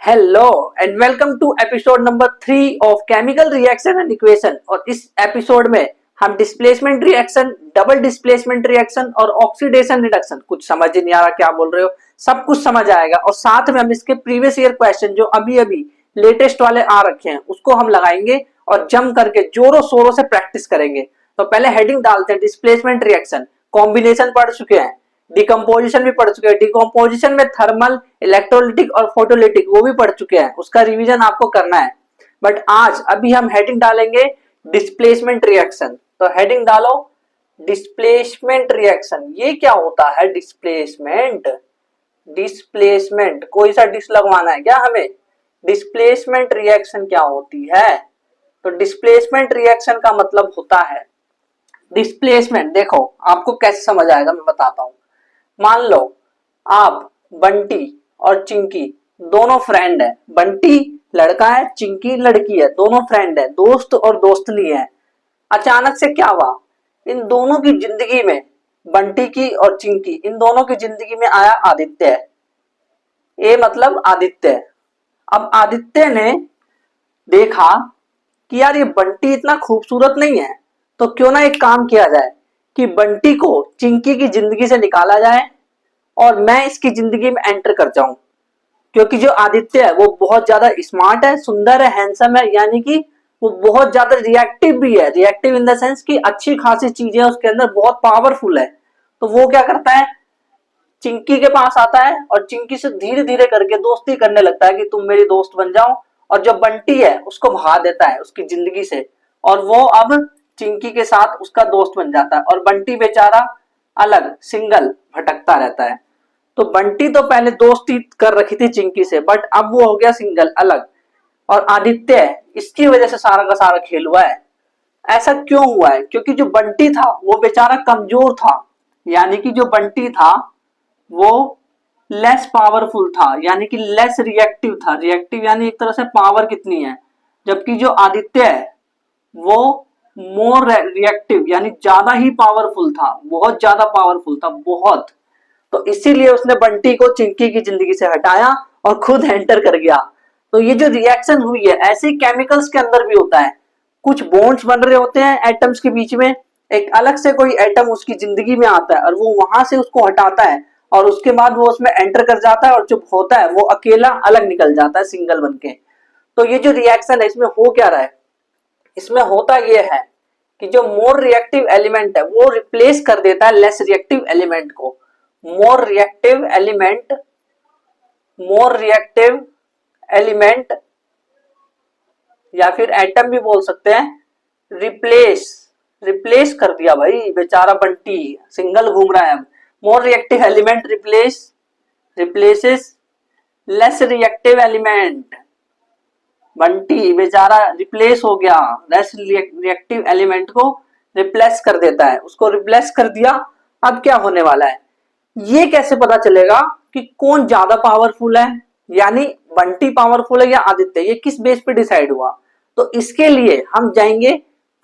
Hello and welcome to episode number 3 of chemical reaction and equation. और इस एपिसोड में हम displacement reaction, double displacement reaction और ऑक्सीडेशन रिडक्शन, कुछ समझ ही नहीं आ रहा क्या बोल रहे हो, सब कुछ समझ आएगा। और साथ में हम इसके प्रीवियस ईयर क्वेश्चन जो अभी अभी लेटेस्ट वाले आ रखे हैं उसको हम लगाएंगे और जम करके जोरों शोरों से प्रैक्टिस करेंगे। तो पहले हेडिंग डालते हैं डिस्प्लेसमेंट रिएक्शन। कॉम्बिनेशन पढ़ चुके हैं, डिकम्पोजिशन भी पढ़ चुके हैं। डिकम्पोजिशन में थर्मल, इलेक्ट्रोलिटिक और फोटोलिटिक वो भी पढ़ चुके हैं, उसका रिवीजन आपको करना है। बट आज अभी हम हेडिंग डालेंगे डिस्प्लेसमेंट रिएक्शन। तो हेडिंग डालो डिस्प्लेसमेंट रिएक्शन। ये क्या होता है डिस्प्लेसमेंट? डिस्प्लेसमेंट कोई सा डिस लगवाना है क्या हमें? डिस्प्लेसमेंट रिएक्शन क्या होती है? तो डिस्प्लेसमेंट रिएक्शन का मतलब होता है डिस्प्लेसमेंट। देखो आपको कैसे समझ आएगा मैं बताता हूं। मान लो आप बंटी और चिंकी दोनों फ्रेंड है। बंटी लड़का है, चिंकी लड़की है, दोनों फ्रेंड है, दोस्त और दोस्तनी है। अचानक से क्या हुआ, इन दोनों की जिंदगी में, बंटी की और चिंकी इन दोनों की जिंदगी में आया आदित्य। ए मतलब आदित्य। अब आदित्य ने देखा कि यार ये बंटी इतना खूबसूरत नहीं है, तो क्यों ना एक काम किया जाए कि बंटी को चिंकी की जिंदगी से निकाला जाए और मैं इसकी जिंदगी में एंटर कर जाऊं। क्योंकि जो आदित्य है वो बहुत ज्यादा स्मार्ट है, सुंदर है, हैंडसम है, यानी कि वो बहुत ज्यादा रिएक्टिव भी है। रिएक्टिव इन द सेंस कि अच्छी खासी चीजें उसके अंदर, बहुत पावरफुल है। तो वो क्या करता है, चिंकी के पास आता है और चिंकी से धीरे धीरे करके दोस्ती करने लगता है कि तुम मेरी दोस्त बन जाओ। और जो बंटी है उसको भगा देता है उसकी जिंदगी से, और वो अब चिंकी के साथ उसका दोस्त बन जाता है। और बंटी बेचारा अलग सिंगल भटकता रहता है। तो बंटी तो पहले दोस्ती कर रखी थी चिंकी से, बट अब वो हो गया सिंगल, अलग। और आदित्य इसकी वजह से सारा का सारा खेल हुआ है। ऐसा क्यों हुआ है? क्योंकि जो बंटी था वो बेचारा कमजोर था, यानी कि जो बंटी था वो लेस पावरफुल था, यानी कि लेस रिएक्टिव था। रिएक्टिव यानी एक तरह से पावर कितनी है। जबकि जो आदित्य है वो मोर रिएक्टिव यानी ज्यादा ही पावरफुल था, बहुत ज्यादा पावरफुल था, बहुत। तो इसीलिए उसने बंटी को चिंकी की जिंदगी से हटाया और खुद एंटर कर गया। तो ये जो रिएक्शन हुई है ऐसे केमिकल्स के अंदर भी होता है। कुछ बॉन्ड्स बन रहे होते हैं एटम्स के बीच में, एक अलग से कोई एटम उसकी जिंदगी में आता है और वो वहां से उसको हटाता है, और उसके बाद वो उसमें एंटर कर जाता है, और जो होता है वो अकेला अलग निकल जाता है सिंगल बनके। तो ये जो रिएक्शन है इसमें हो क्या रहा है, इसमें होता ये है कि जो मोर रिएक्टिव एलिमेंट है वो रिप्लेस कर देता है लेस रिएक्टिव एलिमेंट को। More reactive element, more reactive element या फिर एटम भी बोल सकते हैं, रिप्लेस, रिप्लेस कर दिया भाई। बेचारा बंटी सिंगल घूम रहा है। More reactive element replace, replaces less reactive element. Bunty बेचारा रिप्लेस हो गया, लेस रिएक्टिव एलिमेंट को रिप्लेस कर देता है, उसको रिप्लेस कर दिया। अब क्या होने वाला है, ये कैसे पता चलेगा कि कौन ज्यादा पावरफुल है, यानी बंटी पावरफुल है या आदित्य? ये किस बेस पे डिसाइड हुआ? तो इसके लिए हम जाएंगे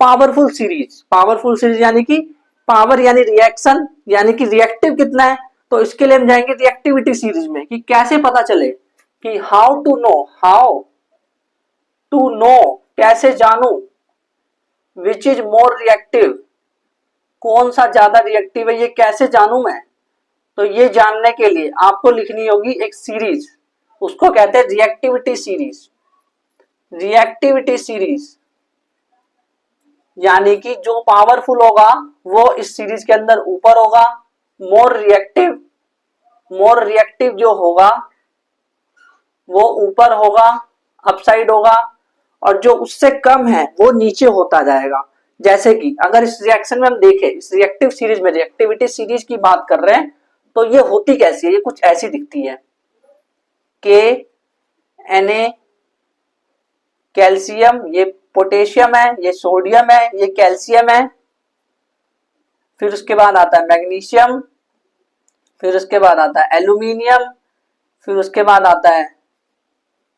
पावरफुल सीरीज। पावरफुल सीरीज यानी कि पावर यानी रिएक्शन, यानी कि रिएक्टिव कितना है। तो इसके लिए हम जाएंगे रिएक्टिविटी सीरीज में कि कैसे पता चले कि how to know, how to know कैसे जानू, विच इज मोर रिएक्टिव, कौन सा ज्यादा रिएक्टिव है ये कैसे जानू मैं? तो ये जानने के लिए आपको लिखनी होगी एक सीरीज, उसको कहते हैं रिएक्टिविटी सीरीज। रिएक्टिविटी सीरीज यानी कि जो पावरफुल होगा वो इस सीरीज के अंदर ऊपर होगा, मोर रिएक्टिव, मोर रिएक्टिव जो होगा वो ऊपर होगा, अपसाइड होगा, और जो उससे कम है वो नीचे होता जाएगा। जैसे कि अगर इस रिएक्शन में हम देखें, इस रिएक्टिव सीरीज में, रिएक्टिविटी सीरीज की बात कर रहे हैं, तो ये होती कैसी है, ये कुछ ऐसी दिखती है। के Na कैल्शियम, ये पोटेशियम है, ये सोडियम है, ये कैल्शियम है। फिर उसके बाद आता है मैग्नीशियम, फिर उसके बाद आता है एल्यूमिनियम, फिर उसके बाद आता है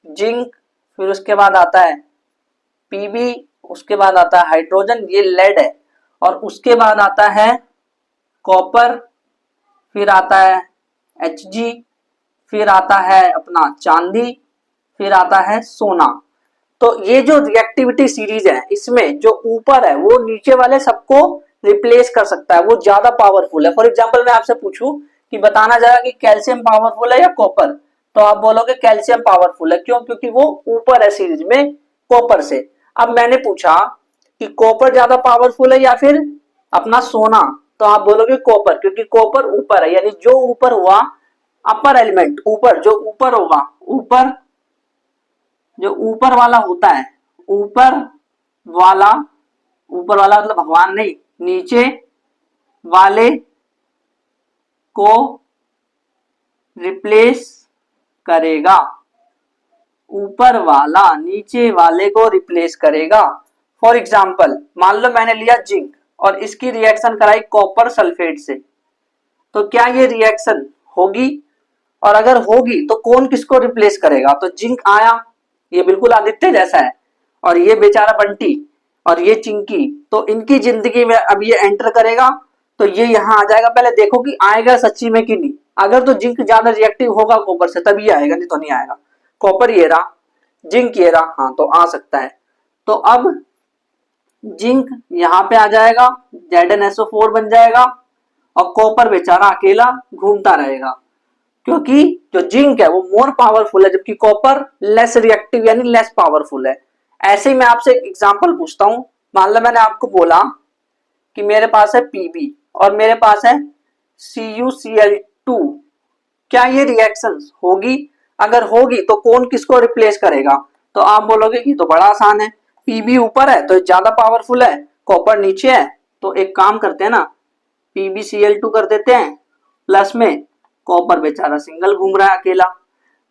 जिंक, फिर उसके बाद आता है पीबी, उसके बाद आता है हाइड्रोजन, ये लेड है। और उसके बाद आता है कॉपर, फिर आता है Hg, फिर आता है अपना चांदी, फिर आता है सोना। तो ये जो रिएक्टिविटी सीरीज है इसमें जो ऊपर है वो नीचे वाले सबको रिप्लेस कर सकता है, वो ज्यादा पावरफुल है। फॉर एग्जांपल मैं आपसे पूछूं कि बताना जरा कि कैल्शियम पावरफुल है या कॉपर, तो आप बोलोगे कैल्शियम पावरफुल है। क्यों? क्योंकि वो ऊपर है सीरीज में कॉपर से। अब मैंने पूछा कि कॉपर ज्यादा पावरफुल है या फिर अपना सोना, तो आप बोलोगे कॉपर, क्योंकि कॉपर ऊपर है, यानी जो ऊपर हुआ अपर एलिमेंट, ऊपर जो ऊपर होगा, ऊपर जो ऊपर वाला होता है, ऊपर वाला, ऊपर वाला मतलब भगवान नहीं, नीचे वाले को रिप्लेस करेगा, ऊपर वाला नीचे वाले को रिप्लेस करेगा। फॉर एग्जाम्पल मान लो मैंने लिया जिंक और इसकी रिएक्शन कराई कॉपर सल्फेट से, तो क्या ये रिएक्शन होगी? और अगर होगी तो कौन किसको रिप्लेस करेगा? तो जिंक आया, ये बिल्कुल आदित्य जैसा है, और ये बेचारा बंटी और ये चिंकी, तो इनकी जिंदगी में अब ये एंटर करेगा तो ये यहां आ जाएगा। पहले देखो कि आएगा सच्ची में कि नहीं। अगर तो जिंक ज्यादा रिएक्टिव होगा कॉपर से तभी आएगा, नहीं तो नहीं आएगा। कॉपर ये रहा, जिंक ये रहा, हाँ तो आ सकता है। तो अब जिंक यहाँ पे आ जाएगा, ZnSO4 बन जाएगा, और कॉपर बेचारा अकेला घूमता रहेगा, क्योंकि जो जिंक है वो मोर पावरफुल है जबकि कॉपर लेस रिएक्टिव यानी लेस पावरफुल है। ऐसे ही मैं आपसे एक एग्जांपल पूछता हूं। मान लो मैंने आपको बोला कि मेरे पास है Pb और मेरे पास है CuCl2, क्या ये रिएक्शन होगी? अगर होगी तो कौन किसको रिप्लेस करेगा? तो आप बोलोगे कि तो बड़ा आसान है, Pb ऊपर है तो ज्यादा पावरफुल है, कॉपर नीचे है, तो एक काम करते हैं ना, PbCl2 कर देते हैं, प्लस में कॉपर बेचारा सिंगल घूम रहा है अकेला।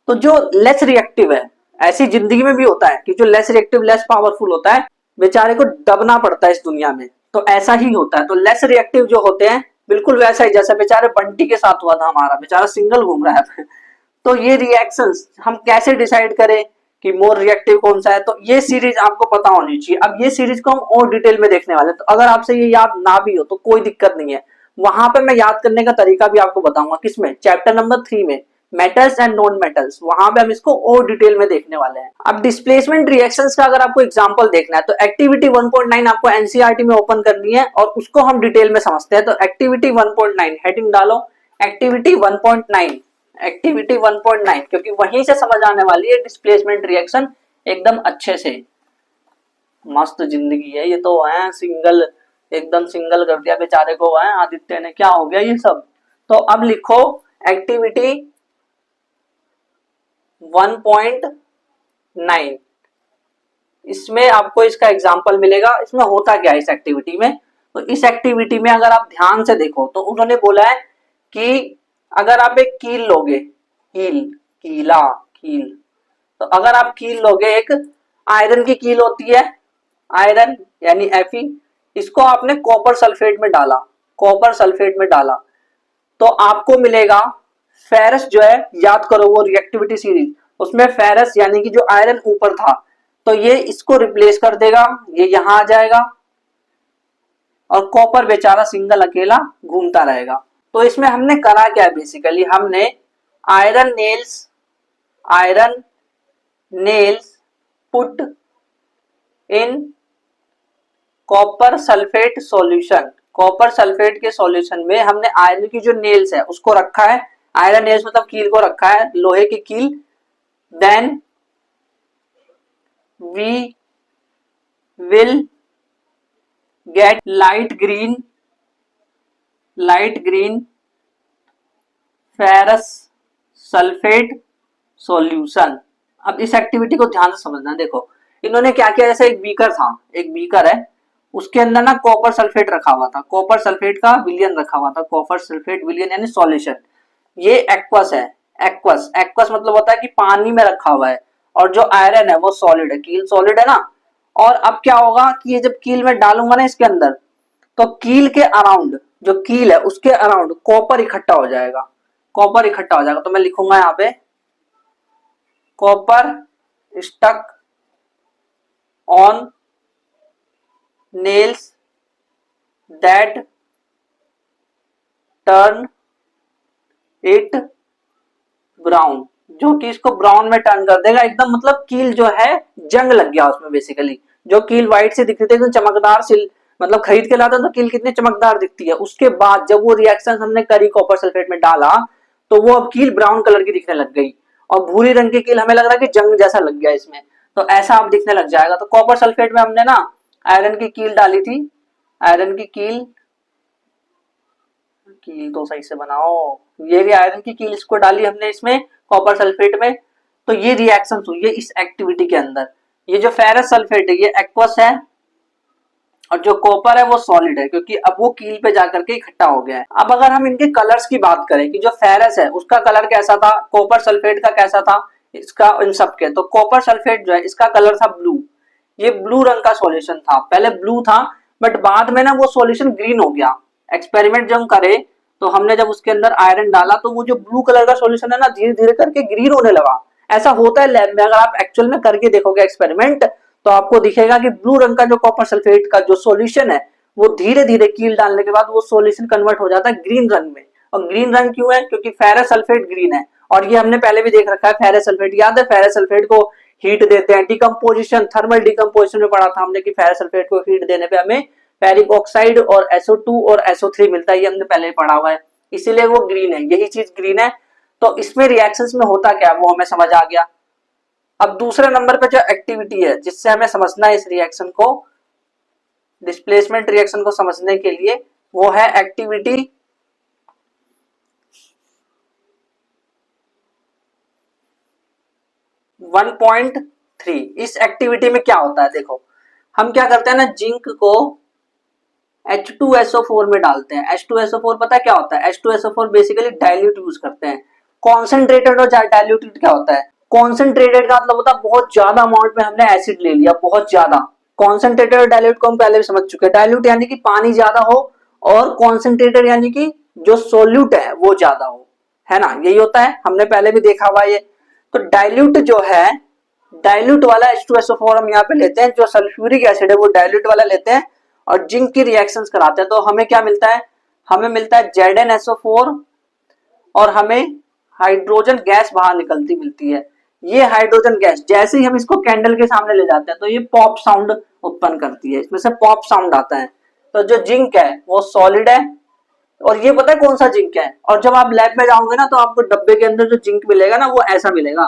तो जो लेस रिएक्टिव है, ऐसी जिंदगी में भी होता है कि जो लेस रिएक्टिव लेस पावरफुल होता है बेचारे को दबना पड़ता है इस दुनिया में, तो ऐसा ही होता है। तो लेस रिएक्टिव जो होते हैं बिल्कुल वैसा ही जैसा बेचारे बंटी के साथ हुआ था, हमारा बेचारा सिंगल घूम रहा है। तो ये रिएक्शंस हम कैसे डिसाइड करें कि मोर रिएक्टिव कौन सा है? तो ये सीरीज आपको पता होनी चाहिए। अब ये सीरीज को हम और डिटेल में देखने वाले हैं, तो अगर आपसे ये याद ना भी हो तो कोई दिक्कत नहीं है, वहां पे मैं याद करने का तरीका भी आपको बताऊंगा। किसमें? चैप्टर नंबर 3 में, मेटल्स एंड नॉन मेटल्स, वहां पे हम इसको और डिटेल में देखने वाले हैं। अब डिस्प्लेसमेंट रिएक्शंस का अगर आपको एग्जांपल देखना है तो एक्टिविटी 1.9 आपको एनसीईआरटी में ओपन करनी है और उसको हम डिटेल में समझते हैं। तो एक्टिविटी 1.9 हेडिंग डालो, एक्टिविटी 1.9, एक्टिविटी 1.9, क्योंकि वहीं से समझ आने वाली है डिस्प्लेसमेंट रिएक्शन एकदम अच्छे से। मस्त जिंदगी है ये तो, है सिंगल, एकदम सिंगल कर दिया बेचारे को, है आदित्य ने, क्या हो गया ये सब। तो अब लिखो एक्टिविटी 1.9, इसमें आपको इसका एग्जाम्पल मिलेगा। इसमें होता क्या है इस एक्टिविटी में? तो इस एक्टिविटी में अगर आप ध्यान से देखो तो उन्होंने बोला है कि अगर आप एक कील लोगे, कील, कीला, कील, तो अगर आप कील लोगे, एक आयरन की कील होती है, आयरन यानी Fe, इसको आपने कॉपर सल्फेट में डाला, कॉपर सल्फेट में डाला, तो आपको मिलेगा फेरस जो है, याद करो वो रिएक्टिविटी सीरीज, उसमें फेरस यानी कि जो आयरन ऊपर था, तो ये इसको रिप्लेस कर देगा, ये यहां आ जाएगा, और कॉपर बेचारा सिंगल अकेला घूमता रहेगा। तो इसमें हमने करा क्या है? बेसिकली हमने iron nails, iron nails put in copper sulphate solution, copper sulphate के सॉल्यूशन में हमने आयरन की जो नेल्स है उसको रखा है, आयरन नेल्स मतलब कील को रखा है, लोहे की कील। Then we will get light green ferrous sulphate solution. अब इस एक्टिविटी को ध्यान से समझना। देखो इन्होंने क्या किया, जैसे एक बीकर था, एक बीकर है, उसके अंदर ना कॉपर सल्फेट रखा हुआ था, कॉपर सल्फेट का विलियन रखा हुआ था, कॉपर सल्फेट विलियन यानी सॉल्यूशन। ये एक्वस है, एक्वस, एक्वस मतलब होता है कि पानी में रखा हुआ है, और जो आयरन है वो सॉलिड है, कील सॉलिड है ना। और अब क्या होगा कि ये जब कील में डालूंगा ना इसके अंदर, तो कील के अराउंड, जो कील है उसके अराउंड कॉपर इकट्ठा हो जाएगा, कॉपर इकट्ठा हो जाएगा। तो मैं लिखूंगा यहाँ पे copper stuck on nails that turn it brown, जो कि इसको ब्राउन में टर्न कर देगा एकदम, मतलब कील जो है जंग लग गया उसमें बेसिकली। जो कील व्हाइट से दिखती थी एकदम चमकदार सी, मतलब खरीद के लाता तो कील कितनी चमकदार दिखती है, उसके बाद जब वो रिएक्शन हमने करी कॉपर सल्फेट में डाला तो वो अब कील ब्राउन कलर की दिखने लग गई और भूरी रंग की कील हमें लग रहा है कि जंग जैसा लग गया इसमें, तो ऐसा अब दिखने लग जाएगा। तो कॉपर सल्फेट में हमने ना आयरन की कील डाली थी, आयरन की कील, कील तो सही से बनाओ, ये भी आयरन की कील इसको डाली हमने इसमें कॉपर सल्फेट में, तो ये रिएक्शन हुई है इस एक्टिविटी के अंदर। ये जो फेरस सल्फेट है ये एक्वस है और जो कॉपर है वो सॉलिड है, क्योंकि अब वो कील पे जाकर के इकट्ठा हो गया है। अब अगर हम इनके कलर्स की बात करें कि जो फेरस है उसका कलर कैसा था, कॉपर सल्फेट का कैसा था, इसका इन सब के, तो कॉपर सल्फेट जो है इसका कलर था ब्लू, ये ब्लू रंग का सॉल्यूशन था, पहले ब्लू था बट बाद में ना वो सॉल्यूशन ग्रीन हो गया। एक्सपेरिमेंट जब हम करे तो हमने जब उसके अंदर आयरन डाला तो वो जो ब्लू कलर का सॉल्यूशन है ना धीरे धीरे करके ग्रीन होने लगा। ऐसा होता है लैब में, अगर आप एक्चुअल में करके देखोगे एक्सपेरिमेंट तो आपको दिखेगा कि ब्लू रंग का जो कॉपर सल्फेट का जो सॉल्यूशन है वो धीरे धीरे कील डालने के बाद वो सॉल्यूशन कन्वर्ट हो जाता है ग्रीन रंग में। और ग्रीन रंग क्यों है, क्योंकि फेरस सल्फेट ग्रीन है, और ये हमने पहले भी देख रखा है। फेरस सल्फेट याद है, फेरस सल्फेट को हीट देते हैं, डिकम्पोजिशन, थर्मल डिकम्पोजिशन में पढ़ा था हमने कि फेरस सल्फेट को हीट देने पे हमें फेरिक ऑक्साइड और SO2 और SO3 मिलता है, ये हमने पहले पढ़ा हुआ है, इसीलिए वो ग्रीन है, यही चीज ग्रीन है। तो इसमें रिएक्शंस में होता क्या है वो हमें समझ आ गया। अब दूसरे नंबर पे जो एक्टिविटी है जिससे हमें समझना है इस रिएक्शन को, डिस्प्लेसमेंट रिएक्शन को समझने के लिए, वो है एक्टिविटी 1.3। इस एक्टिविटी में क्या होता है, देखो हम क्या करते हैं ना, जिंक को H2SO4 में डालते हैं। H2SO4 पता है क्या होता है, H2SO4 बेसिकली डाइल्यूट यूज करते हैं। कॉन्सेंट्रेटेड और डाइल्यूटेड क्या होता है, कॉन्सेंट्रेटेड का मतलब होता है बहुत ज्यादा अमाउंट में हमने एसिड ले लिया, बहुत ज्यादा। कॉन्सेंट्रेटेड और डाइल्यूट को हम पहले भी समझ चुके हैं। डाइल्यूट यानी कि पानी ज्यादा हो और कॉन्सेंट्रेटेड यानी कि जो सोल्यूट है वो ज्यादा हो, है ना, यही होता है, हमने पहले भी देखा हुआ ये। तो डाइल्यूट जो है, डाइल्यूट वाला H2SO4 हम यहाँ पे लेते हैं, जो सल्फ्यूरिक एसिड है वो डाइल्यूट वाला लेते हैं और जिंक की रिएक्शंस कराते हैं, तो हमें क्या मिलता है, हमें मिलता है ZnSO4 और हमें हाइड्रोजन गैस बाहर निकलती मिलती है। ये हाइड्रोजन गैस जैसे ही हम इसको कैंडल के सामने ले जाते हैं तो ये पॉप साउंड उत्पन्न करती है, इसमें से पॉप साउंड आता है। तो जो जिंक है वो सॉलिड है, और ये पता है कौन सा जिंक है, और जब आप लैब में जाओगे ना तो आपको डब्बे के अंदर जो जिंक मिलेगा ना वो ऐसा मिलेगा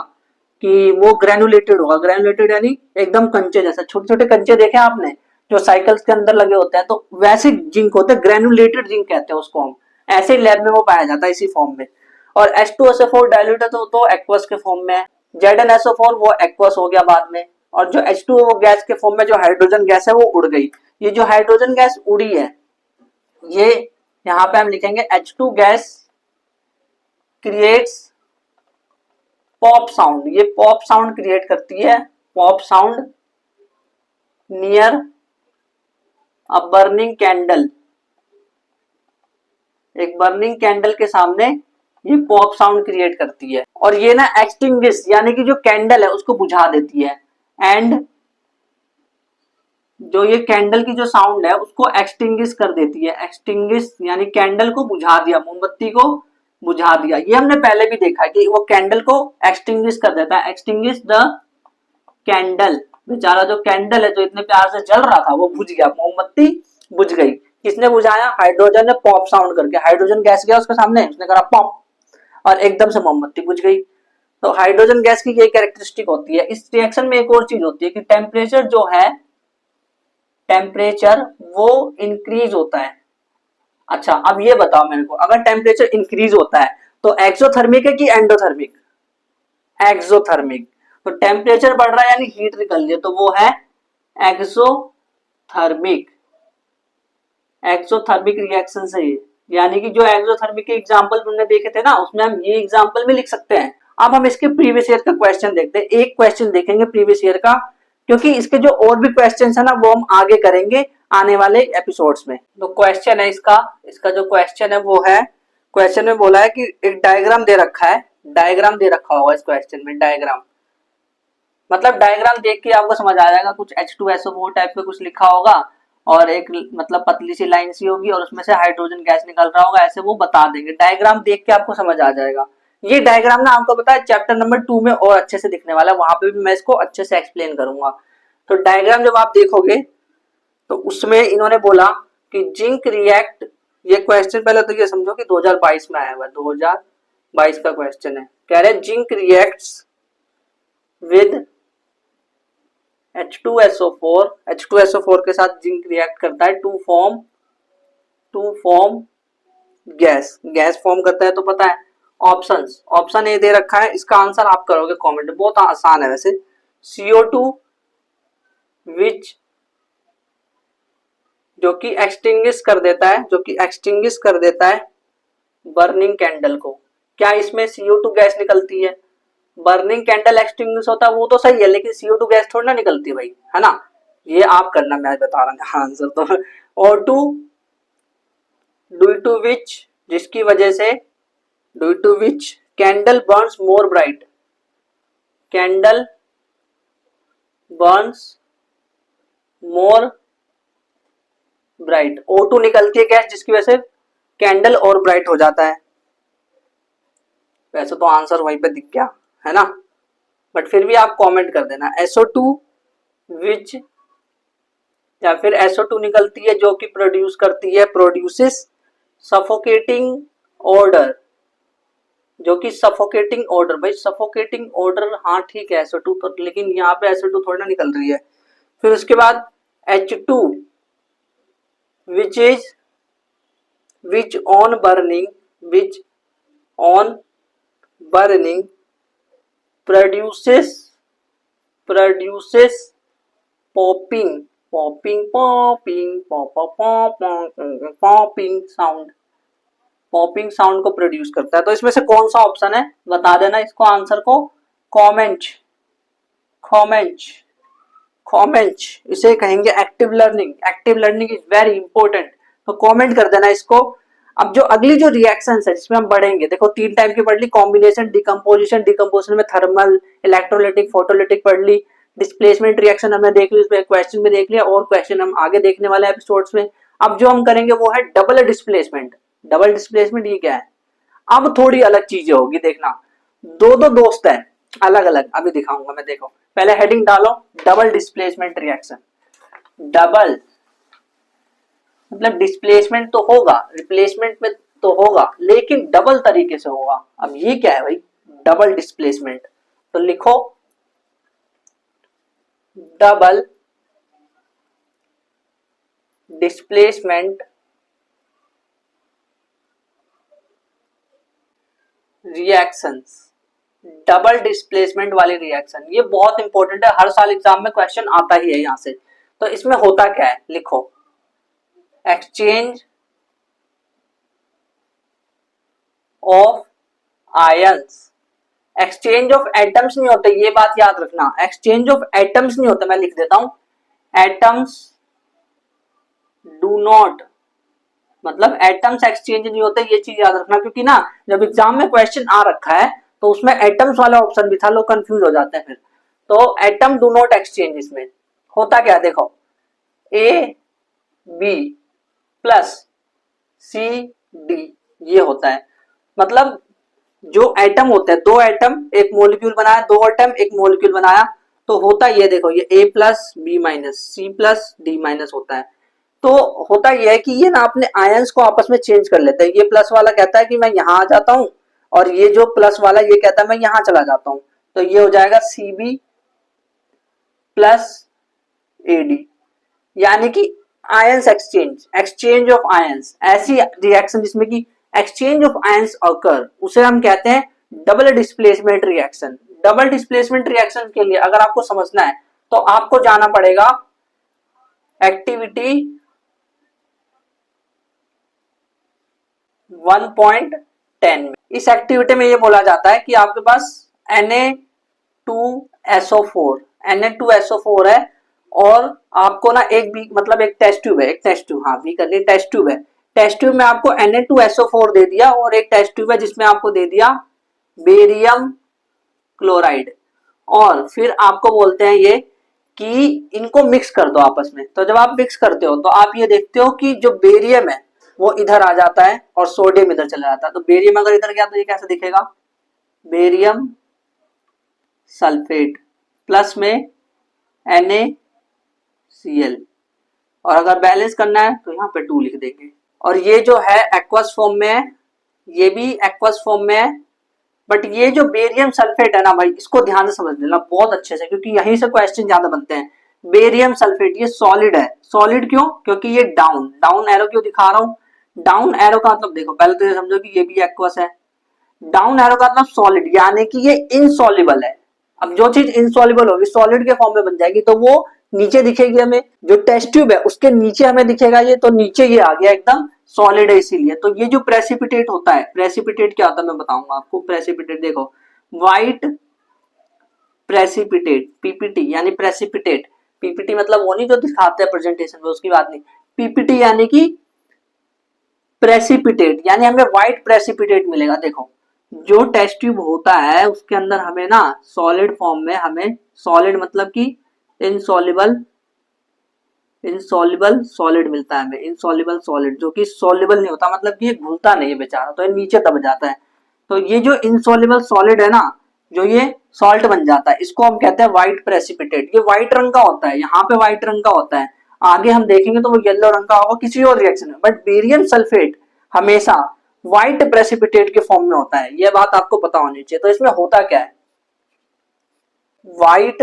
कि वो ग्रेनुलेटेड होगा। ग्रेनुलेटेड यानी एकदम कंचे जैसा, छोटे छोटे कंचे देखे आपने जो साइकिल्स के अंदर लगे होते हैं, तो वैसे जिंक होते हैं, ग्रेनुलेटेड जिंक कहते हैं उसको हम। ऐसे ही लैब में वो पाया जाता है इसी फॉर्म में। और H2SO4 डाइल्यूट है तो एक्वस के फॉर्म में है। ZnSO4 वो एक्वस हो गया बाद में, और जो H2O गैस के फॉर्म में जो हाइड्रोजन गैस है वो उड़ गई। ये जो हाइड्रोजन गैस उड़ी है, ये यहाँ पे हम लिखेंगे H2 gas creates pop sound, ये पॉप साउंड क्रिएट करती है, pop sound near a burning candle. एक बर्निंग कैंडल के सामने ये पॉप साउंड क्रिएट करती है, और ये ना एक्सटिंग्विश यानी कि जो कैंडल है उसको बुझा देती है। एंड जो ये कैंडल की जो साउंड है उसको एक्सटिंग्विश कर देती है। एक्सटिंग्विश यानी कैंडल को बुझा दिया, मोमबत्ती को बुझा दिया। ये हमने पहले भी देखा है कि वो कैंडल को एक्सटिंग्विश कर देता है। एक्सटिंग्विश द कैंडल, बेचारा जो कैंडल है जो इतने प्यार से जल रहा था वो बुझ गया, मोमबत्ती बुझ गई। किसने बुझाया, हाइड्रोजन ने पॉप साउंड करके, हाइड्रोजन गैस गया उसके सामने, उसने करा पॉप और एकदम से मोमबत्ती बुझ गई। तो हाइड्रोजन गैस की ये कैरेक्टरिस्टिक होती है। इस रिएक्शन में एक और चीज होती है कि टेम्परेचर जो है, टेम्परेचर वो इंक्रीज होता है। अच्छा अब ये बताओ मेरे को, अगर टेम्परेचर इंक्रीज होता है तो एक्सोथर्मिक है कि एंडोथर्मिक, एक्सोथर्मिक। तो टेम्परेचर बढ़ रहा है यानी हीट निकल रही है, तो वो है एक्सोथर्मिक। एक्सोथर्मिक रिएक्शन से, यानी कि जो एक्सोथर्मिक के एग्जांपल तुमने देखे थे ना उसमें हम ये एग्जांपल भी लिख सकते हैं। अब हम इसके प्रीवियस ईयर का क्वेश्चन देखते हैं, एक क्वेश्चन देखेंगे प्रीवियस ईयर का, क्योंकि इसके जो और भी क्वेश्चन है ना वो हम आगे करेंगे आने वाले एपिसोड्स में। तो क्वेश्चन है इसका जो क्वेश्चन है वो है, क्वेश्चन में बोला है कि एक डायग्राम दे रखा है, डायग्राम दे रखा होगा इस क्वेश्चन में। डायग्राम मतलब डायग्राम देख के आपको समझ आ जाएगा, कुछ H2SO4 टाइप पे कुछ लिखा होगा और एक मतलब पतली सी लाइन सी होगी और उसमें से हाइड्रोजन गैस निकल रहा होगा, ऐसे वो बता देंगे। डायग्राम देख के आपको समझ आ जाएगा। ये डायग्राम ना आपको पता है चैप्टर नंबर 2 में और अच्छे से दिखने वाला है, वहां पे भी मैं इसको अच्छे से एक्सप्लेन करूंगा। तो डायग्राम जब आप देखोगे तो उसमें इन्होंने बोला कि जिंक रिएक्ट, ये क्वेश्चन पहले तो ये समझो कि 2022 में आया हुआ है, 2022 का क्वेश्चन है। कह रहे zinc reacts with H2SO4, H2SO4 के साथ जिंक रिएक्ट करता है to form gas, gas form करता है। तो पता है ऑप्शंस, ऑप्शन ए दे रखा है, इसका आंसर आप करोगे कमेंट, बहुत आसान है वैसे। CO2 विच जो कि एक्सटिंग्विश कर देता है बर्निंग कैंडल को। क्या इसमें CO2 गैस निकलती है? बर्निंग कैंडल एक्सटिंग्विश होता है वो तो सही है, लेकिन CO2 गैस थोड़ी ना निकलती है भाई, है ना। ये आप करना, मैं बता रहा हूँ आंसर तो। O2 ड्यू टू विच, जिसकी वजह से, due to which candle burns more bright, candle burns more bright. O2 निकलती है गैस जिसकी वजह से कैंडल और ब्राइट हो जाता है। वैसे तो आंसर वहीं पे दिख गया है ना, बट फिर भी आप कमेंट कर देना। SO2 विच, या फिर SO2 निकलती है जो कि प्रोड्यूसेस सफोकेटिंग ऑर्डर, जो कि सफोकेटिंग ऑर्डर, भाई सफोकेटिंग ऑर्डर हाँ ठीक है SO2 तो, लेकिन यहाँ पे SO2 थोड़ी ना निकल रही है। फिर उसके बाद H2 which on burning produces popping sound को प्रोड्यूस करता है। तो इसमें से कौन सा ऑप्शन है बता देना इसको आंसर को, कॉमेंट इसे कहेंगे active learning is very important, तो कमेंट कर देना इसको। अब जो अगली जो रिएक्शन है जिसमें हम बढ़ेंगे, देखो 3 टाइप की पढ़ ली, कॉम्बिनेशन, डिकम्पोजिशन में थर्मल, इलेक्ट्रोलिटिक, फोटोलिटिक पढ़ ली। डिस्प्लेसमेंट रिएक्शन हमने देख ली, उसमें क्वेश्चन में देख लिया, और क्वेश्चन हम आगे देखने वाले एपिसोड्स में। अब जो हम करेंगे वो है डबल डिस्प्लेसमेंट। ये क्या है? अब थोड़ी अलग चीजें होगी, देखना। दो दोस्त है अलग अलग, अभी दिखाऊंगा मैं, देखो पहले हेडिंग डालो डबल डिस्प्लेसमेंट रिएक्शन। डबल मतलब डिस्प्लेसमेंट तो होगा, रिप्लेसमेंट में तो होगा, लेकिन डबल तरीके से होगा। अब ये क्या है भाई डबल डिस्प्लेसमेंट? तो लिखो double displacement reactions, double displacement वाली रिएक्शन, ये बहुत इंपॉर्टेंट है, हर साल एग्जाम में क्वेश्चन आता ही है यहां से। तो इसमें होता क्या है, लिखो exchange of ions, exchange of atoms नहीं होते, ये बात याद रखना, एक्सचेंज ऑफ एटम्स नहीं होता। मैं लिख देता हूं एटम्स डू नॉट, मतलब एटम्स एक्सचेंज नहीं होते, ये चीज याद रखना, क्योंकि ना जब एग्जाम में क्वेश्चन आ रखा है तो उसमें एटम्स वाला ऑप्शन भी था, लोग कंफ्यूज हो जाते हैं फिर। तो एटम डू नॉट एक्सचेंज, इसमें होता क्या, देखो AB प्लस CD ये होता है। मतलब जो एटम होते हैं, दो एटम एक मॉलिक्यूल बनाया, दो एटम एक मॉलिक्यूल बनाया, तो होता ये देखो ये A plus B minus C plus D minus होता है। तो होता यह है कि ये ना अपने आयंस को आपस में चेंज कर लेते हैं। ये प्लस वाला कहता है कि मैं यहां आ जाता हूं, और ये जो प्लस वाला ये कहता है मैं यहां चला जाता हूं। तो ये हो जाएगा CB प्लस AD, यानी कि आयंस एक्सचेंज ऑफ आयंस, ऐसी रिएक्शन जिसमें कि एक्सचेंज ऑफ आयंस ऑकर, उसे हम कहते हैं double displacement reaction. Double displacement reaction के लिए अगर आपको समझना है तो आपको जाना पड़ेगा एक्टिविटी 1.10 में। इस एक्टिविटी में ये बोला जाता है कि आपके पास Na2SO4 है, और आपको ना एक टेस्ट ट्यूब है, टेस्ट ट्यूब है। टेस्ट ट्यूब में आपको Na2SO4 दे दिया, और एक टेस्ट ट्यूब है जिसमें आपको दे दिया बेरियम क्लोराइड, और फिर आपको बोलते हैं ये कि इनको मिक्स कर दो आपस में। तो जब आप मिक्स करते हो तो आप ये देखते हो कि जो बेरियम है वो इधर आ जाता है और सोडियम इधर चला जाता है। तो बेरियम अगर इधर गया तो ये कैसे दिखेगा, बेरियम सल्फेट प्लस में NaCl, और अगर बैलेंस करना है तो यहाँ पे 2 लिख देंगे। और ये जो है एक्वस फॉर्म में है, ये भी एक्वस फॉर्म में है, बट ये जो बेरियम सल्फेट है ना भाई, इसको ध्यान से समझ लेना बहुत अच्छे से, क्योंकि यहीं से क्वेश्चन ज्यादा बनते हैं। बेरियम सल्फेट ये सॉलिड है। सॉलिड क्यों? क्योंकि ये डाउन डाउन एरो क्यों दिखा रहा हूं? डाउन एरो का मतलब देखो, पहले तो ये समझो कि ये भी एक्वस है। डाउन एरो का मतलब सॉलिड, यानी कि ये इनसॉल्युबल है। अब जो चीज इनसॉल्युबल होगी सॉलिड के फॉर्म में बन जाएगी तो वो नीचे दिखेगी हमें। जो टेस्ट ट्यूब है उसके नीचे हमें दिखेगा ये, तो नीचे ये आ गया एकदम सॉलिड है इसीलिए। तो ये जो प्रेसिपिटेट होता है, प्रेसिपिटेट क्या होता है मैं बताऊंगा आपको। प्रेसिपिटेट देखो, व्हाइट प्रेसिपिटेट, पीपीटी यानी प्रेसिपिटेट। पीपीटी मतलब वो नहीं जो दिखाते हैं प्रेजेंटेशन में, उसकी बात नहीं। पीपीटी यानी कि प्रेसिपिटेट, यानी हमें व्हाइट प्रेसिपिटेट मिलेगा। देखो जो टेस्ट ट्यूब होता है उसके अंदर हमें ना सॉलिड फॉर्म में, हमें सॉलिड मतलब कि इनसॉल्युबल इनसॉल्युबल सॉलिड मिलता है हमें। इनसॉल्युबल सॉलिड जो कि सॉल्युबल नहीं होता, मतलब कि ये घुलता नहीं है बेचारा, तो ये नीचे दब जाता है। तो ये जो इनसॉल्युबल सॉलिड है ना, जो ये सॉल्ट बन जाता है, इसको हम कहते हैं व्हाइट प्रेसिपिटेट। ये व्हाइट रंग का होता है, यहाँ पे व्हाइट रंग का होता है, आगे हम देखेंगे तो वो येलो रंग का होगा किसी और रिएक्शन में। बट बेरियम सल्फेट हमेशा व्हाइट प्रेसिपिटेट के फॉर्म में होता है, यह बात आपको पता होनी चाहिए। तो इसमें होता क्या है? व्हाइट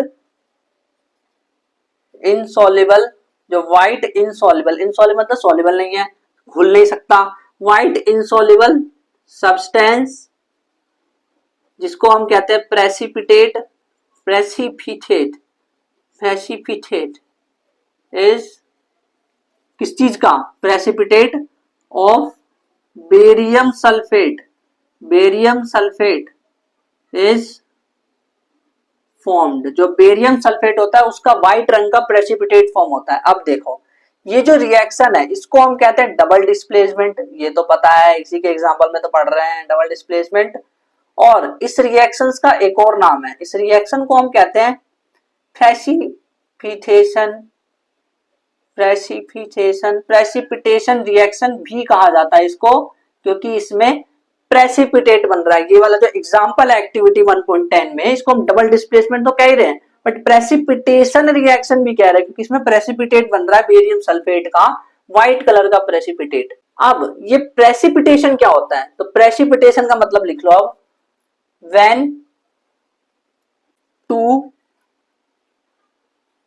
इनसॉल्युबल, जो व्हाइट इनसॉल्युबल, इनसॉल्युबल मतलब सॉल्युबल नहीं है, घुल नहीं सकता, व्हाइट इनसॉल्युबल सब्सटेंस जिसको हम कहते हैं प्रेसिपिटेट। प्रेसिपिटेट प्रेसिपिटेट इज किस चीज का? Precipitate of barium sulphate. Barium sulphate is formed. जो बेरियम सल्फेट होता है उसका व्हाइट रंग का प्रेसिपिटेट फॉर्म होता है। अब देखो ये जो रिएक्शन है इसको हम कहते हैं डबल डिस्प्लेसमेंट। ये तो पता है, इसी के एग्जांपल में तो पढ़ रहे हैं डबल डिस्प्लेसमेंट। और इस रिएक्शंस का एक और नाम है, इस रिएक्शन को हम कहते हैं प्रेसिपिटेशन। प्रेसिपिटेशन रिएक्शन भी कहा जाता है इसको, क्योंकि इसमें प्रेसिपिटेट बन रहा है। ये वाला जो एग्जांपल है एक्टिविटी 1.10 में, इसको हम डबल डिस्प्लेसमेंट तो कह ही रहे हैं, बट प्रेसिपिटेशन रिएक्शन भी कह रहे हैं, क्योंकि इसमें प्रेसिपिटेट बन रहा है बेरियम सल्फेट का, व्हाइट कलर का प्रेसिपिटेट। अब ये प्रेसिपिटेशन क्या होता है? तो प्रेसिपिटेशन का मतलब लिख लो अब, व्हेन टू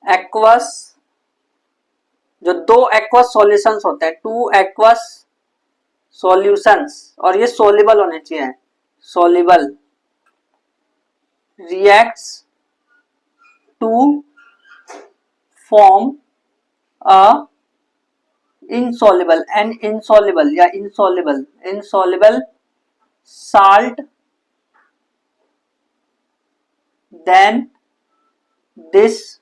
एक्वस, जो दो एक्वस सॉल्यूशंस होते हैं, टू एक्वस सॉल्यूशंस, और ये सोल्यूबल होने चाहिए, soluble, reacts to form a insoluble and insoluble या insoluble salt, then this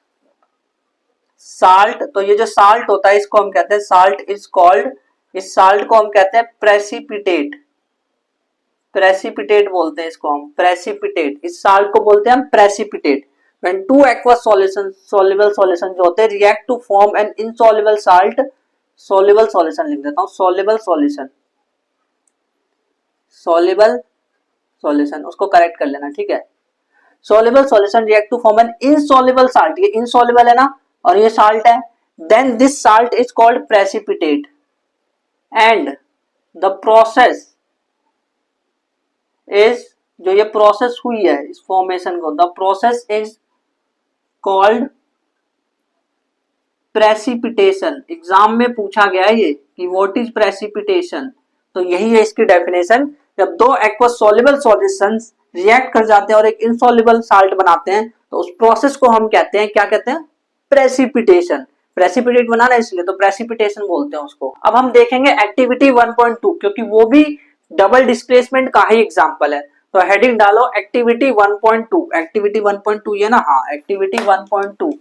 salt, तो ये जो salt होता है इसको हम कहते हैं salt is called, इस salt को हम कहते हैं precipitate। precipitate बोलते हैं इसको हम, precipitate, इस salt को बोलते हैं हम precipitate। when two aqueous solutions, soluble solution जो होते हैं react to form an insoluble salt, soluble solution लिख देता हूं, soluble solution, soluble solution, उसको करेक्ट कर लेना, ठीक है। soluble solution react to form an insoluble salt, ये insoluble है ना और ये salt है, then this salt is called precipitate and the process is, जो ये प्रोसेस हुई है इस फॉर्मेशन को, the process is called precipitation. Exam में पूछा गया है ये कि व्हाट इज प्रेसिपिटेशन, तो यही है इसकी डेफिनेशन। जब दो एक्वस सॉल्युबल सॉल्यूशंस रिएक्ट कर जाते हैं और एक इनसॉल्युबल साल्ट बनाते हैं तो उस प्रोसेस को हम कहते हैं, क्या कहते हैं? प्रेसिपिटेशन। प्रेसिपिटेट बनाना इसलिए तो प्रेसिपिटेशन बोलते हैं उसको। अब हम देखेंगे एक्टिविटी 1.2, क्योंकि वो भी डबल डिस्प्लेसमेंट का ही एग्जांपल है, तो हेडिंग डालो एक्टिविटी 1.2। एक्टिविटी 1.2 ये ना, हाँ एक्टिविटी 1.2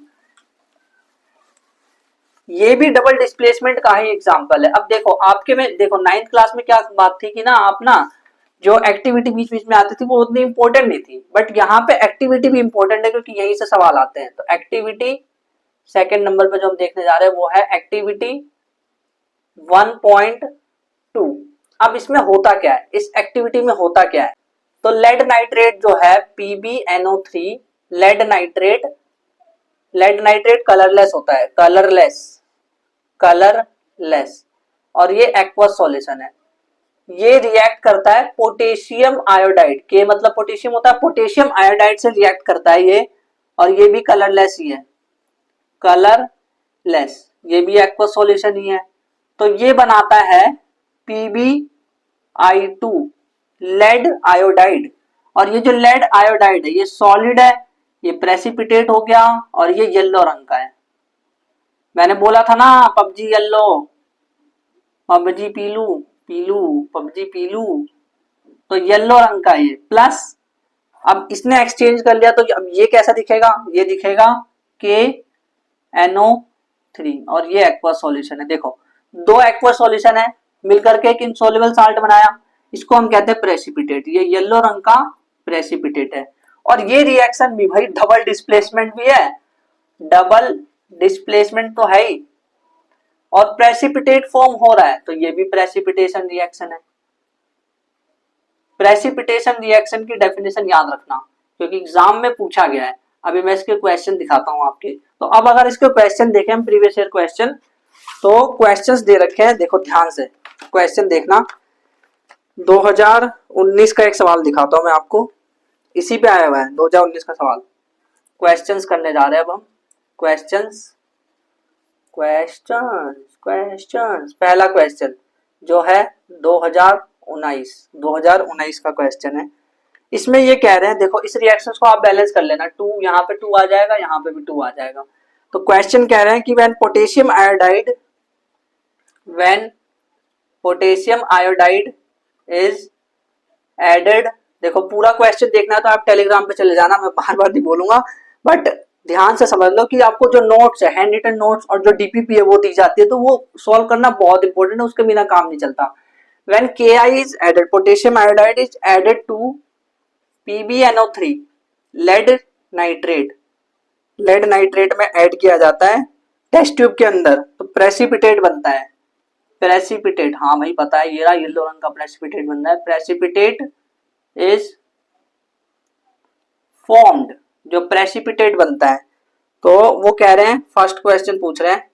ये भी डबल डिस्प्लेसमेंट का ही एग्जांपल है। अब देखो आपके में देखो 9th क्लास में क्या बात थी कि ना, आप ना जो एक्टिविटी बीच बीच में आती थी वो उतनी इंपॉर्टेंट नहीं थी, बट यहाँ पे एक्टिविटी भी इंपॉर्टेंट है क्योंकि यहीं से सवाल आते हैं। तो एक्टिविटी सेकंड नंबर पे जो हम देखने जा रहे हैं वो है एक्टिविटी 1.2। अब इसमें होता क्या है, इस एक्टिविटी में होता क्या है? तो लेड नाइट्रेट जो है PbNO3, लेड नाइट्रेट कलरलेस होता है, कलरलेस, और ये एक्वस सॉल्यूशन है। ये रिएक्ट करता है पोटेशियम आयोडाइड, के मतलब पोटेशियम होता है, पोटेशियम आयोडाइड से रिएक्ट करता है ये, और ये भी कलरलेस ही है, कलरलेस, ये भी एक्वस सॉल्यूशन ही है। तो ये बनाता है PbI2, लेड आयोडाइड। और ये जो लेड आयोडाइड है ये सॉलिड है, ये प्रेसिपिटेट हो गया और ये येलो रंग का है। मैंने बोला था ना पबजी येलो, पबजी पीलू पीलू, पबजी पीलू, तो येलो रंग का ये प्लस। अब इसने एक्सचेंज कर लिया तो अब ये कैसा दिखेगा, ये दिखेगा KNO3, और ये एक्वस सॉल्यूशन है। देखो दो एक्वस सॉल्यूशन है मिलकर के एक इनसॉल्युबल साल्ट बनाया, इसको हम कहते हैं प्रेसिपिटेट, ये येलो रंग का प्रेसिपिटेट है। और ये रिएक्शन भी भाई डबल डिस्प्लेसमेंट भी है, डबल डिस्प्लेसमेंट तो है ही, और प्रेसिपिटेट फॉर्म हो रहा है, तो ये भी प्रेसिपिटेशन रिएक्शन है। प्रेसिपिटेशन रिएक्शन की डेफिनेशन याद रखना क्योंकि एग्जाम में पूछा गया है। अभी मैं इसके क्वेश्चन दिखाता हूं आपके। तो अब अगर इसके क्वेश्चन देखें हम, प्रीवियस ईयर क्वेश्चन, तो क्वेश्चंस दे रखे हैं, देखो ध्यान से क्वेश्चन देखना। 2019 का एक सवाल दिखाता हूं मैं आपको, इसी पे आया हुआ है 2019 का सवाल। क्वेश्चंस करने जा रहे हैं अब हम, क्वेश्चंस। पहला क्वेश्चन जो है 2019 का क्वेश्चन है। इसमें ये कह रहे हैं, देखो इस रिएक्शंस को आप बैलेंस कर लेना, 2 यहाँ पे 2 आ जाएगा, यहाँ पे भी 2 आ जाएगा। तो क्वेश्चन कह रहे हैं कि when potassium iodide is added, देखो पूरा क्वेश्चन देखना है तो आप टेलीग्राम पे चले जाना, मैं बार बार नहीं बोलूंगा, बट ध्यान से समझ लो कि आपको जो नोट्स है, हैंड रिटन नोट्स और जो डीपीपी है वो दी जाती है, तो वो सॉल्व करना बहुत इंपॉर्टेंट है, उसके बिना काम नहीं चलता। When Ki is added, potassium iodide is added to PbNO3, lead nitrate में ऐड किया जाता है टेस्ट ट्यूब के अंदर, तो प्रेसिपिटेट बनता है। प्रेसिपिटेट, हाँ भाई पता है, ये रहा येलो रंग का प्रेसिपिटेट बनता है। प्रेसिपिटेट इज फॉर्म्ड, जो प्रेसिपिटेट बनता है। तो वो कह रहे हैं, फर्स्ट क्वेश्चन पूछ रहे हैं,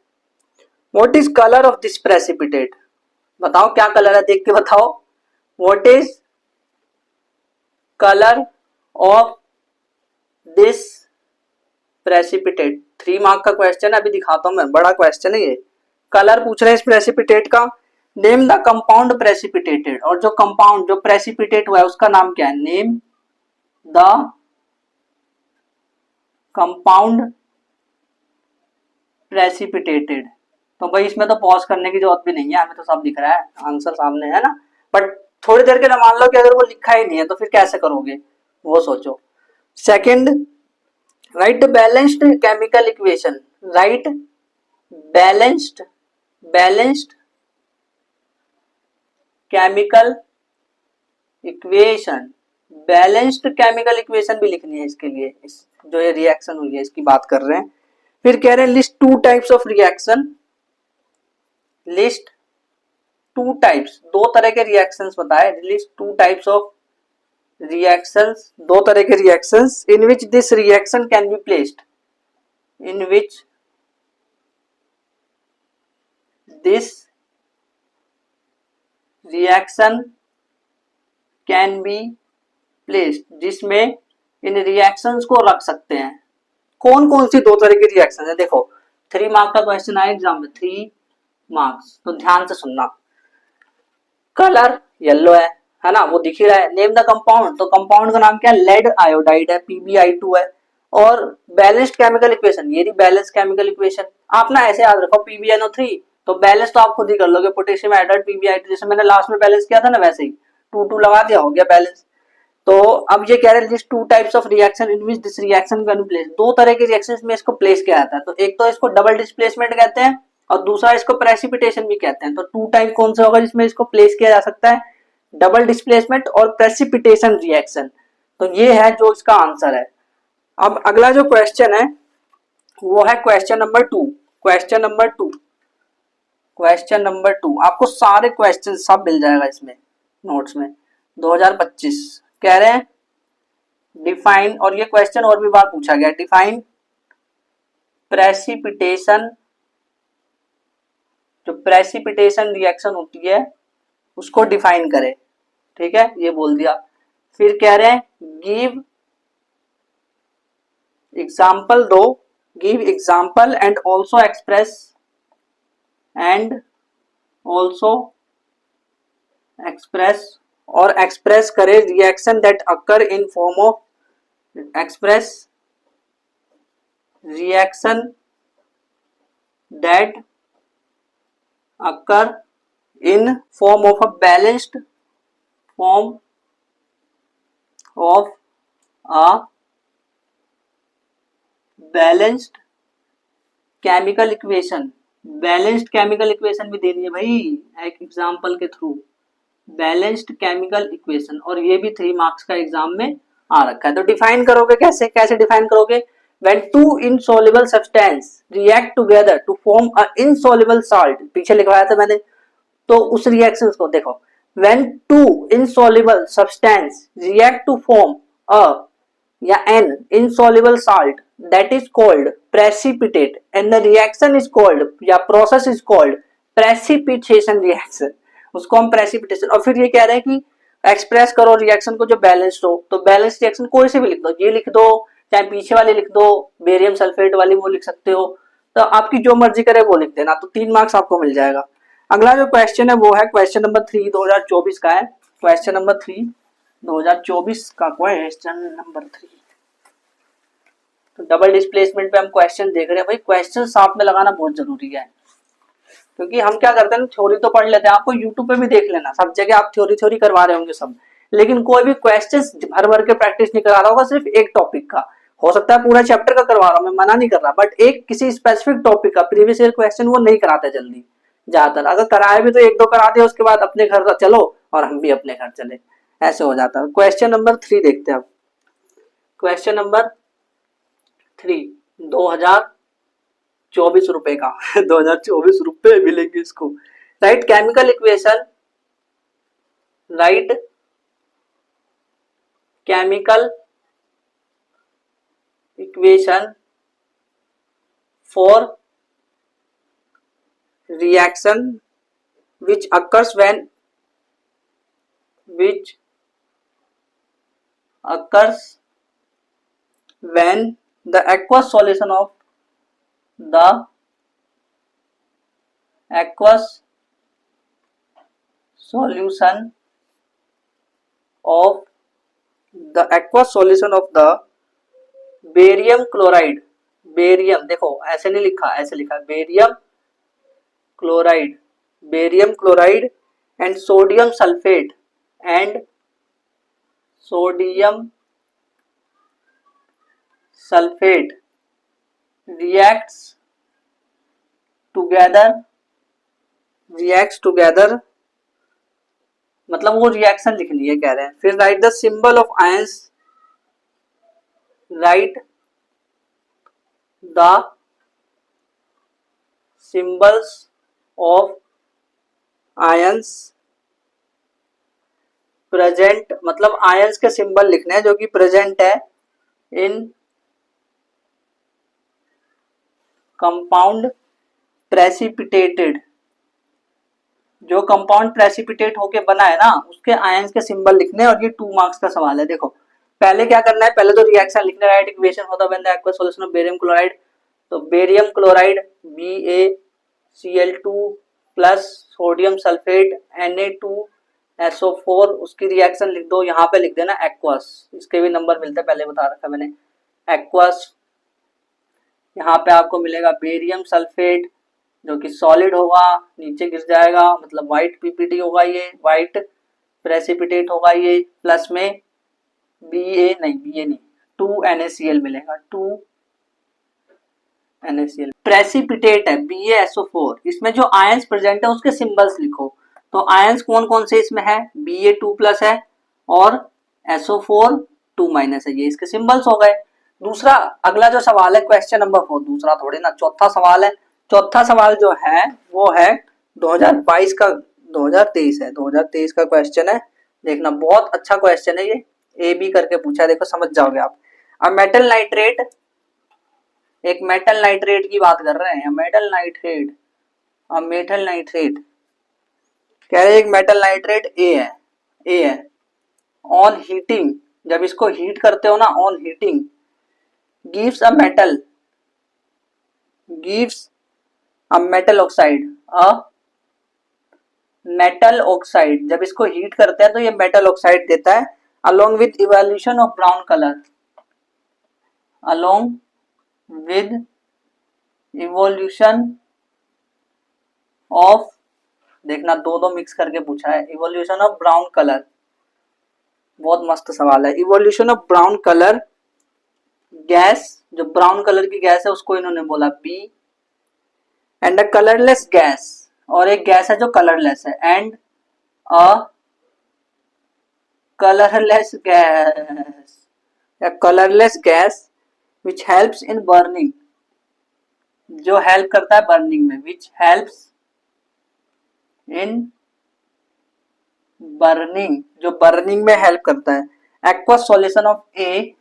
what is colour of this precipitate, बताओ क्या कलर है, देख के बताओ। What is colour of this precipitate, 3 mark का क्वेश्चन है, अभी दिखाता हूं मैं, बड़ा क्वेश्चन है ये। कलर पूछ रहे हैं इस प्रेसिपिटेट का। नेम द कंपाउंड प्रेसिपिटेटेड, और जो कंपाउंड जो प्रेसिपिटेट हुआ है उसका नाम क्या है, नेम द कंपाउंड प्रेसिपिटेटेड। तो भाई इसमें तो पॉज करने की जरूरत भी नहीं है, हमें तो सब दिख रहा है, आंसर सामने है ना। बट थोड़ी देर के लिए मान लो कि अगर वो लिखा ही नहीं है तो फिर कैसे करोगे, वो सोचो। Second, right balanced chemical equation, right balanced chemical equation, balanced chemical equation भी लिखनी है इसके लिए, इस जो ये रिएक्शन हुई है इसकी बात कर रहे हैं। फिर कह रहे हैं list 2 types of reaction, list 2 types, 2 तरह के रिएक्शंस बताए, लिस्ट 2 टाइप्स ऑफ रिएक्शंस, 2 तरह के reactions in which this reaction can be placed, in which this reaction can be placed, जिसमें इन रिएक्शंस को रख सकते हैं। कौन कौन सी 2 तरह की रिएक्शन है, देखो 3 मार्क का क्वेश्चन आया एग्जाम में, 3 मार्क्स, तो ध्यान से सुनना। कलर येलो है ना, वो दिख ही रहा है। नेम द कंपाउंड, तो कंपाउंड का नाम क्या है, लेड आयोडाइड है, PbI2 है। और बैलेंस्ड केमिकल इक्वेशन, ये बैलेंस केमिकल इक्वेशन, आप ना ऐसे याद रखो PbNO3, तो बैलेंस तो आप खुद ही कर लोगे, पोटेशियम आयोडाइड PbI2, जैसे मैंने लास्ट में बैलेंस किया था ना, वैसे ही 2 लगा दिया, हो गया बैलेंस। तो अब ये कह रहे हैं 2 types of reaction in which this reaction can be place, 2 तरह के रिएक्शंस में इसको प्लेस किया जाता है। तो एक तो इसको डबल डिस्प्लेसमेंट कहते हैं और दूसरा इसको प्रेसिपिटेशन भी कहते हैं। तो 2 टाइप कौन सा होगा जिसमें इसको प्लेस किया जा सकता है, डबल डिस्प्लेसमेंट और प्रेसिपिटेशन रिएक्शन। तो ये है जो इसका आंसर है। अब अगला जो क्वेश्चन है वो है क्वेश्चन नंबर 2। क्वेश्चन नंबर 2 आपको सारे क्वेश्चन सब मिल जाएगा इसमें नोट्स में, 2025 कह रहे हैं डिफाइन, और ये क्वेश्चन और भी बार पूछा गया, डिफाइन प्रेसिपिटेशन, जो प्रेसिपिटेशन रिएक्शन होती है उसको डिफाइन करे, ठीक है, ये बोल दिया। फिर कह रहे हैं गिव एग्जाम्पल दो, give example and also express, and also express, और एक्सप्रेस करे reaction that occur in form of, express reaction that occur in form of a balanced form of a balanced chemical equation. Balanced chemical equation भी देनी है भाई एक example के through, balanced chemical equation, और ये भी 3 मार्क्स का एग्जाम में आ रखा है। तो डिफाइन करोगे कैसे, कैसे डिफाइन करोगे, when two insoluble substance react together to form a insoluble salt, पीछे लिखवाया था मैंने, तो उस रिएक्शन को देखो, when two insoluble substance react to form a या an insoluble salt that is called precipitate and the reaction is called या process is called precipitation reaction, उसको हम precipitation। और फिर ये कह रहे हैं कि एक्सप्रेस करो रिएक्शन को जो बैलेंस्ड हो, तो बैलेंस्ड रिएक्शन कोई से भी लिख दो, ये लिख दो चाहे पीछे वाले लिख दो, बेरियम सल्फेट वाली वो लिख सकते हो, तो आपकी जो मर्जी करे वो लिख देना, तो 3 मार्क्स आपको मिल जाएगा। अगला जो क्वेश्चन है वो है क्वेश्चन नंबर 3 2024 का है, क्वेश्चन नंबर 3 2024 का क्वेश्चन नंबर 3। तो डबल डिस्प्लेसमेंट पे हम क्वेश्चन देख रहे हैं भाई, क्वेश्चन साथ में लगाना बहुत जरूरी है, क्योंकि हम क्या करते हैं थ्योरी तो पढ़ लेते हैं, आपको यूट्यूब पे भी देख लेना, सब जगह आप थ्योरी करवा रहे होंगे सब, लेकिन कोई भी क्वेश्चंस भर भर के प्रैक्टिस नहीं करा रहा होगा, सिर्फ एक टॉपिक का, हो सकता है पूरा चैप्टर का करवा रहा हूं, मैं मना नहीं कर रहा, बट एक किसी स्पेसिफिक टॉपिक का प्रीवियस ईयर क्वेश्चन वो नहीं कराते जल्दी ज्यादातर, अगर कराए भी तो 1-2 करा दिया, उसके बाद अपने घर चलो और हम भी अपने घर चले, ऐसे हो जाता है। क्वेश्चन नंबर 3 देखते हैं अब, क्वेश्चन नंबर 3 2024 रुपए का 2024 रुपए मिलेंगे इसको। Right chemical equation, right chemical equation for reaction which occurs when the aqueous solution of the barium chloride, barium देखो ऐसे नहीं लिखा, ऐसे लिखा barium chloride and sodium sulphate reacts together, मतलब वो रिएक्शन लिखनी है कह रहे हैं। फिर right the symbol of ions, right the symbols of ions present, मतलब आयंस के सिंबल लिखने हैं जो कि प्रेजेंट है इन कंपाउंड प्रेसिपिटेटेड, जो कंपाउंड प्रेसिपिटेट होके बना है ना उसके आयंस के सिंबल लिखने हैं, और ये 2 मार्क्स का सवाल है। देखो पहले क्या करना है, पहले तो रिएक्शन लिखना है, राइट इक्वेशन होता है when the aqueous solution of barium chloride, तो barium chloride BaCl2 plus sodium sulphate Na2SO4, उसकी रिएक्शन लिख दो, यहाँ पे लिख देना एक्वस, इसके भी नंबर मिलते हैं पहले बता रखा मैंने, एक्वस, यहाँ पे आपको मिलेगा बेरियम सल्फेट जो कि सॉलिड होगा, नीचे गिर जाएगा, मतलब व्हाइट पीपीटी होगा, ये व्हाइट प्रेसिपिटेट होगा ये, प्लस में BA नहीं 2NaCl मिलेगा, 2NaCl प्रेसिपिटेट है BaSO4, इसमें जो आयंस प्रेजेंट है उसके सिंबल्स लिखो, तो आयंस कौन कौन से इसमें है, Ba2+ है और SO4 2- है, ये इसके सिंबल्स हो गए। दूसरा अगला जो सवाल है क्वेश्चन नंबर 4, दूसरा थोड़े ना, चौथा सवाल है, चौथा सवाल जो है वो है 2023 का क्वेश्चन है, देखना बहुत अच्छा क्वेश्चन है ये, ए बी करके पूछा है, देखो समझ जाओगे आप। अब मेटल नाइट्रेट, एक मेटल नाइट्रेट की बात कर रहे हैं, मेटल नाइट्रेट, अब मेटल नाइट्रेट कह रहे हैं एक मेटल नाइट्रेट ए है, ऑन हीटिंग, जब इसको हीट करते हो ना, on heating gives a metal, gives a metal oxide, a metal oxide, जब इसको हीट करते हैं तो ये मेटल ऑक्साइड देता है, along with evolution of brown colour, along with evolution of, देखना दो दो मिक्स करके पूछा है, इवोल्यूशन ऑफ ब्राउन कलर, बहुत मस्त सवाल है। Evolution of brown colour gas, जो ब्राउन कलर की गैस है उसको इन्होंने बोला B, and a colourless gas, और एक गैस है जो कलरलेस है, एंड अ कलरलेस गैस, या colourless gas which helps in burning, जो हेल्प करता है बर्निंग में, विच हेल्प्स इन बर्निंग, जो बर्निंग में हेल्प करता है। एक्वस सॉल्यूशन ऑफ ए,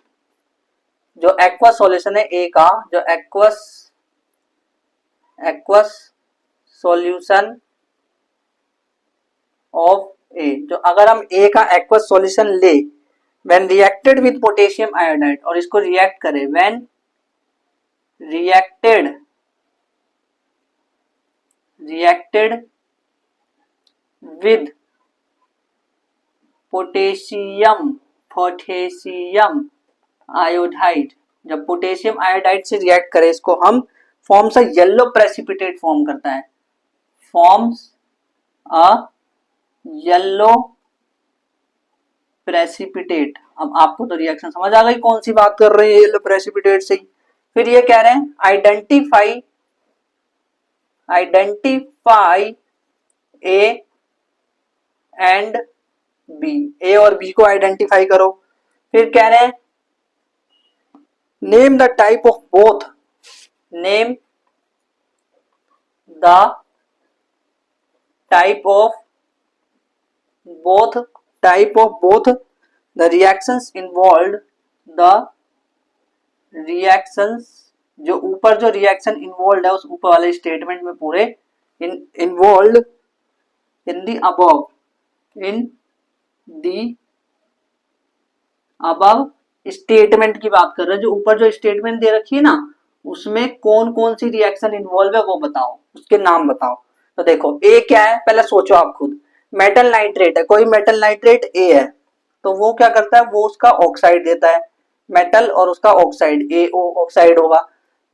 जो एक्वस सॉल्यूशन है ए का, जो एक्वस सॉल्यूशन ऑफ ए, जो अगर हम ए का एक्वस सॉल्यूशन ले, when reacted with potassium iodide, और इसको रिएक्ट करे, when reacted with potassium iodide, जब पोटेशियम आयोडाइड से रिएक्ट करे इसको, हम forms a yellow precipitate form करता है, फॉर्म्स अ येलो प्रेसिपिटेट। अब आपको तो रिएक्शन समझ आ गई कौन सी बात कर रहे हैं, येलो प्रेसिपिटेट से ही। फिर ये कह रहे हैं आइडेंटिफाई ए एंड बी, ए और बी को आइडेंटिफाई करो। फिर कह रहे हैं name the type of both, name the type of both the reactions involve, the reactions, जो ऊपर जो रिएक्शन इन्वॉल्व है उस ऊपर वाले स्टेटमेंट में पूरे, involve in the above statement की बात कर रहे हैं, जो ऊपर जो स्टेटमेंट दे रखी है ना, उसमें कौन कौन सी रिएक्शन इन्वॉल्व है वो बताओ, उसके नाम बताओ। तो देखो ए क्या है, पहले सोचो आप खुद, मेटल नाइट्रेट है, कोई मेटल नाइट्रेट ए है, तो वो क्या करता है, वो उसका ऑक्साइड देता है, मेटल और उसका ऑक्साइड, ए ओ ऑक्साइड होगा,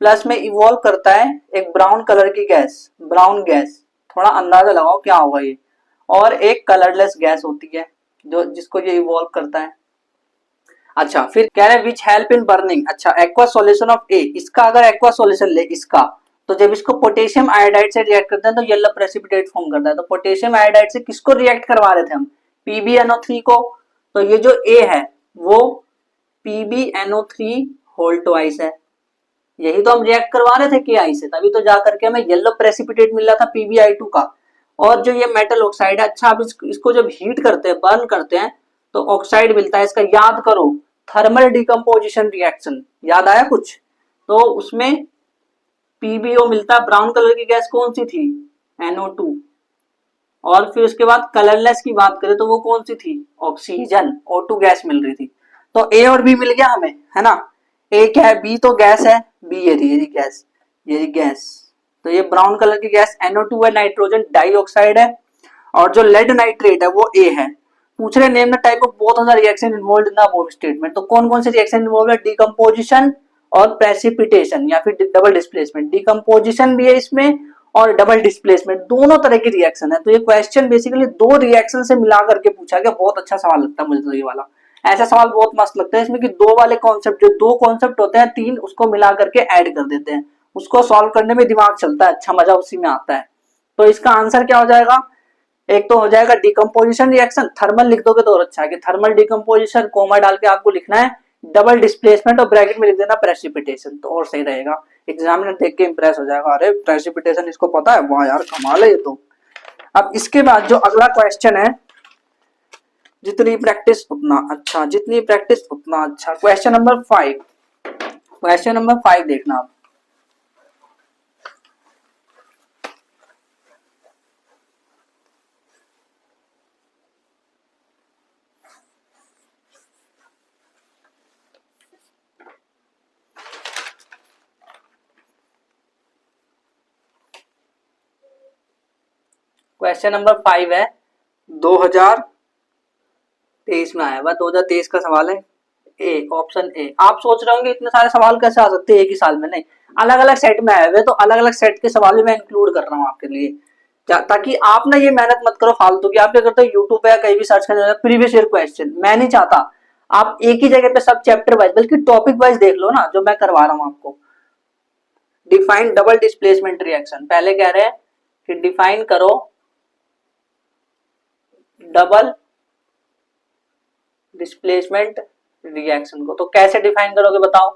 प्लस में इवॉल्व करता है एक ब्राउन कलर की गैस, ब्राउन गैस, थोड़ा अंदाजा लगाओ क्या होगा ये, और एक कलरलेस गैस होती है जो जिसको ये इवॉल्व करता है। अच्छा फिर कह रहे हैं विच हेल्प इन बर्निंग, अच्छा एक्वा सॉल्यूशन ऑफ ए, इसका अगर एक्वा सॉल्यूशन ले इसका, तो जब इसको पोटेशियम आयोडाइड से रिएक्ट करते हैं तो येलो प्रेसिपिटेट फॉर्म करता है, तो पोटेशियम आयोडाइड से किसको रिएक्ट करवा रहे थे हम, PbNO3 को, तो ये जो ए है वो PbNO3 होल ट्वाइस है, यही तो हम रिएक्ट करवा रहे थे के आई से, तभी तो जाकर के हमें येलो प्रेसिपिटेट मिल रहा था PbI2 का। और जो ये मेटल ऑक्साइड है, अच्छा अब इसको जब हीट करते हैं, बर्न करते हैं, तो ऑक्साइड मिलता है इसका, याद करो थर्मल डिकम्पोजिशन रिएक्शन, याद आया कुछ, तो उसमें PbO मिलता है, ब्राउन कलर की गैस कौन सी थी, NO2, और फिर उसके बाद कलरलेस की बात करें तो वो कौन सी थी, ऑक्सीजन, O2 गैस मिल रही थी। तो ए और बी मिल गया हमें, है ना, ए क्या है, बी तो गैस है, बी ये रही गैस, ये गैस, तो ये ब्राउन कलर की गैस NO2 है, नाइट्रोजन डाइऑक्साइड है, और जो लेड नाइट्रेट है वो ए है। पूछ रहे name the type of both of the reaction involved in the above statement, तो कौन कौन से रिएक्शन इन्वॉल्व है, डिकम्पोजिशन और प्रेसिपिटेशन या फिर डबल डिस्प्लेसमेंट, डिकम्पोजिशन भी है इसमें और डबल डिस्प्लेसमेंट, दोनों तरह की रिएक्शन है। तो ये क्वेश्चन बेसिकली दो रिएक्शन से मिला करके पूछा गया, बहुत अच्छा सवाल लगता है मुझे तो ये वाला, ऐसा सवाल बहुत मस्त लगता है इसमें कि दो वाले कॉन्सेप्ट, जो दो कॉन्सेप्ट होते हैं तीन, उसको मिला करके ऐड कर देते हैं, उसको सॉल्व करने में दिमाग चलता है, अच्छा मजा उसी में आता है। तो इसका आंसर क्या हो जाएगा, एक तो हो जाएगा डिकम्पोजिशन रिएक्शन, थर्मल लिख दोगे तो और अच्छा है कि थर्मल डिकम्पोजिशन, कोमा डाल के आपको लिखना है, डबल डिस्प्लेसमेंट और ब्रैकेट में लिख देना प्रेसिपिटेशन, तो और सही रहेगा, एग्जामिनर देख के इंप्रेस हो जाएगा, अरे प्रेसिपिटेशन इसको पता है, वाह यार कमाल है ये तो। अब इसके बाद जो अगला क्वेश्चन है जितनी प्रैक्टिस उतना अच्छा, जितनी प्रैक्टिस उतना अच्छा। क्वेश्चन नंबर 5, क्वेश्चन नंबर 5 देखना आप। क्वेश्चन नंबर 5 है 2023 में आया हुआ, 2023 का सवाल है। ए, ऑप्शन ए। आप सोच रहे होंगे इतने सारे सवाल कैसे आ सकते हैं एक ही साल में? नहीं, अलग अलग सेट में आए हुए, तो अलग अलग सेट के सवाल भी मैं इंक्लूड कर रहा हूँ आपके लिए, ताकि आप ना ये मेहनत मत करो फालतू की। आप क्या करते हो, यूट्यूब पे या कहीं भी सर्च करने प्रीवियस ईयर क्वेश्चन। मैं नहीं चाहता आप एक ही जगह पे सब चैप्टर वाइज बल्कि टॉपिक वाइज देख लो ना, जो मैं करवा रहा हूँ आपको। डिफाइन डबल डिस्प्लेसमेंट रिएक्शन, पहले कह रहे हैं कि डिफाइन करो डबल डिस्प्लेसमेंट रिएक्शन को। तो कैसे डिफाइन करोगे बताओ?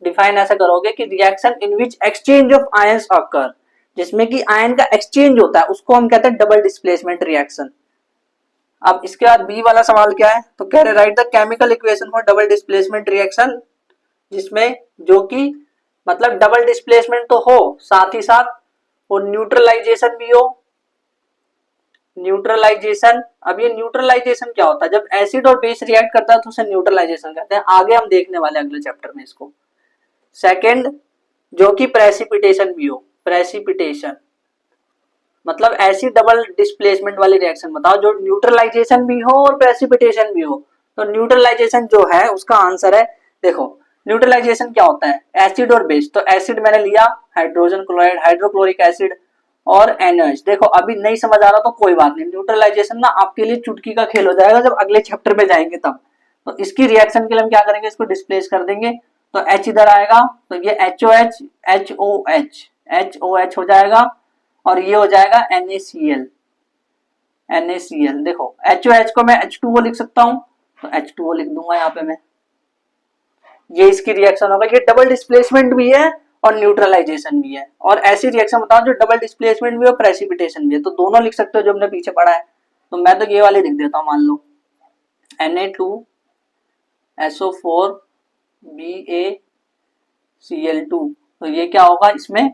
डिफाइन ऐसा करोगे कि reaction in which exchange of ions occur, जिसमें कि आयन का एक्सचेंज होता है, उसको हम कहते हैं डबल डिस्प्लेसमेंट रिएक्शन। अब इसके बाद बी वाला सवाल क्या है, तो कह रहे right the chemical equation for double displacement reaction, जिसमें जो कि मतलब डबल डिस्प्लेसमेंट तो हो, साथ ही साथ वो न्यूट्रलाइजेशन भी हो। न्यूट्रलाइजेशन, अब ये न्यूट्रलाइजेशन क्या होता है? जब एसिड और बेस रिएक्ट करता है तो उसे न्यूट्रलाइजेशन कहते हैं। आगे हम देखने वाले अगले चैप्टर में इसको। सेकंड, जो कि प्रेसिपिटेशन भी हो। प्रेसिपिटेशन मतलब ऐसी डबल डिस्प्लेसमेंट वाली रिएक्शन बताओ जो न्यूट्रलाइजेशन भी हो और प्रेसिपिटेशन भी हो। तो न्यूट्रलाइजेशन जो है उसका आंसर है, देखो न्यूट्रलाइजेशन क्या होता है, एसिड और बेस। तो एसिड मैंने लिया हाइड्रोजन क्लोराइड, हाइड्रोक्लोरिक एसिड और NaOH। देखो अभी नहीं समझ आ रहा तो कोई बात नहीं, न्यूट्रलाइजेशन ना आपके लिए चुटकी का खेल हो जाएगा जब अगले चैप्टर में जाएंगे तब। तो इसकी रिएक्शन के लिए हम क्या करेंगे, इसको डिस्प्लेस कर देंगे। तो H इधर आएगा तो ये HOH HOH HOH हो जाएगा और ये हो जाएगा NaCl। NaCl देखो HOH को मैं H2O लिख सकता हूं, तो H2O लिख दूंगा यहाँ पे मैं। ये इसकी रिएक्शन होगा, ये डबल डिस्प्लेसमेंट भी है और न्यूट्रलाइजेशन भी है। और ऐसी रिएक्शन बताओ जो डबल डिस्प्लेसमेंट भी और प्रेसिपिटेशन भी है, तो दोनों लिख सकते हो जो हमने पीछे पढ़ा है। तो मैं तो ये वाली लिख देता हूँ, मान लो Na2SO4 BaCl2। तो ये क्या होगा इसमें,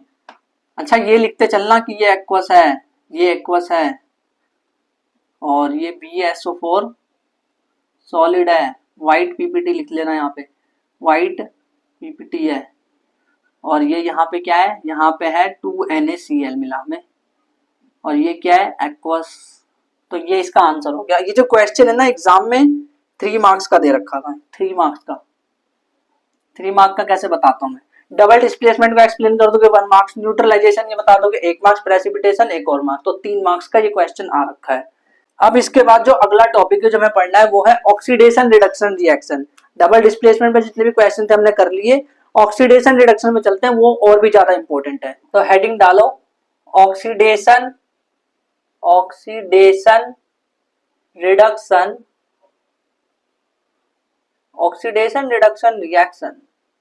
अच्छा ये लिखते चलना कि ये एक्वस है, ये एक्वस है और ये BaSO4 सॉलिड है। व्हाइट पीपीटी लिख लेना यहाँ पे, व्हाइट पीपीटी है। और ये यहाँ पे क्या है, यहाँ पे है 2NaCl मिला में, और ये क्या है एक्वस। तो ये इसका आंसर हो गया। ये जो क्वेश्चन है ना एग्जाम में 3 मार्क्स का दे रखा था, 3 मार्क्स का। 3 मार्क्स का कैसे बताता हूँ मैं, डबल डिस्प्लेसमेंट को एक्सप्लेन कर दोगे 1 मार्क्स, न्यूट्रलाइजेशन ये बता दोगे 1 मार्क्स, प्रेसिपिटेशन 1 और मार्क्स, तो 3 मार्क्स का ये क्वेश्चन आ रखा है। अब इसके बाद जो अगला टॉपिक है जो हमें पढ़ना है वो है oxidation reduction reaction. Double displacement में जितने भी क्वेश्चन थे हमने कर लिए, ऑक्सीडेशन रिडक्शन में चलते हैं, वो और भी ज्यादा इंपॉर्टेंट है। तो हेडिंग डालो oxidation, oxidation reduction, oxidation reduction reaction.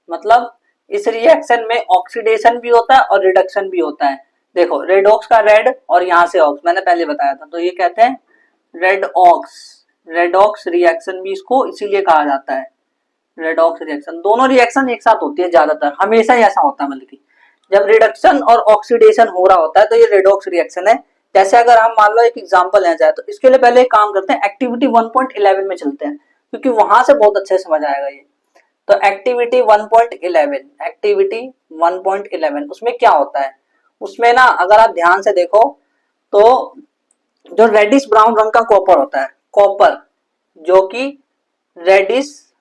मतलब इस रिएक्शन में ऑक्सीडेशन भी होता है और रिडक्शन भी होता है। देखो रेडॉक्स का रेड और यहां से ऑक्स, मैंने पहले बताया था, तो ये कहते हैं रेड ऑक्स। रेडॉक्स रिएक्शन भी इसको इसीलिए कहा जाता है, रेडॉक्स रिएक्शन। दोनों रिएक्शन एक साथ होती है, ज्यादातर हमेशा ही ऐसा होता है, मतलब कि जब रिडक्शन और ऑक्सीडेशन हो रहा होता है तो ये रेडॉक्स रिएक्शन है। जैसे अगर हम मान लो एक एग्जांपल लेना चाहे तो इसके लिए पहले एक काम करते हैं, एक्टिविटी 1.11 में चलते हैं क्योंकि वहां से बहुत अच्छे समझ आएगा ये। तो एक्टिविटी 1.11, एक्टिविटी 1.11 उसमें क्या होता है, उसमें ना अगर आप ध्यान से देखो तो जो रेडिश ब्राउन रंग का कॉपर होता है, कॉपर जो कि रेडिश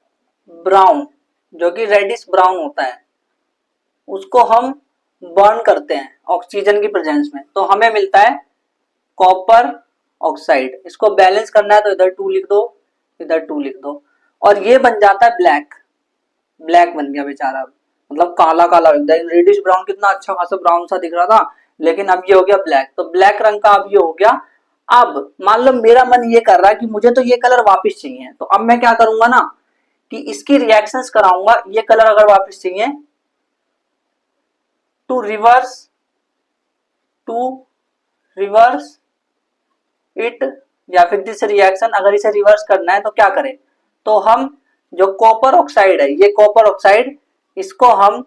ब्राउन, जो कि रेडिश ब्राउन होता है, उसको हम बर्न करते हैं ऑक्सीजन की प्रेजेंस में, तो हमें मिलता है कॉपर ऑक्साइड। इसको बैलेंस करना है तो इधर 2 लिख दो, इधर 2 लिख दो, और ये बन जाता है ब्लैक। ब्लैक बन गया बेचारा, मतलब काला काला एकदम। रेडिश ब्राउन कितना अच्छा खासा ब्राउन सा दिख रहा था, लेकिन अब ये हो गया ब्लैक। तो ब्लैक रंग का अब ये हो गया। अब मान लो मेरा मन ये कर रहा है कि मुझे तो ये कलर वापस चाहिए, तो अब मैं क्या करूंगा ना कि इसकी रिएक्शंस कराऊंगा। ये कलर अगर वापस चाहिए to reverse, to reverse it या फिर दिस रिएक्शन अगर इसे रिवर्स करना है तो क्या करें, तो हम जो कॉपर ऑक्साइड है, ये कॉपर ऑक्साइड, इसको हम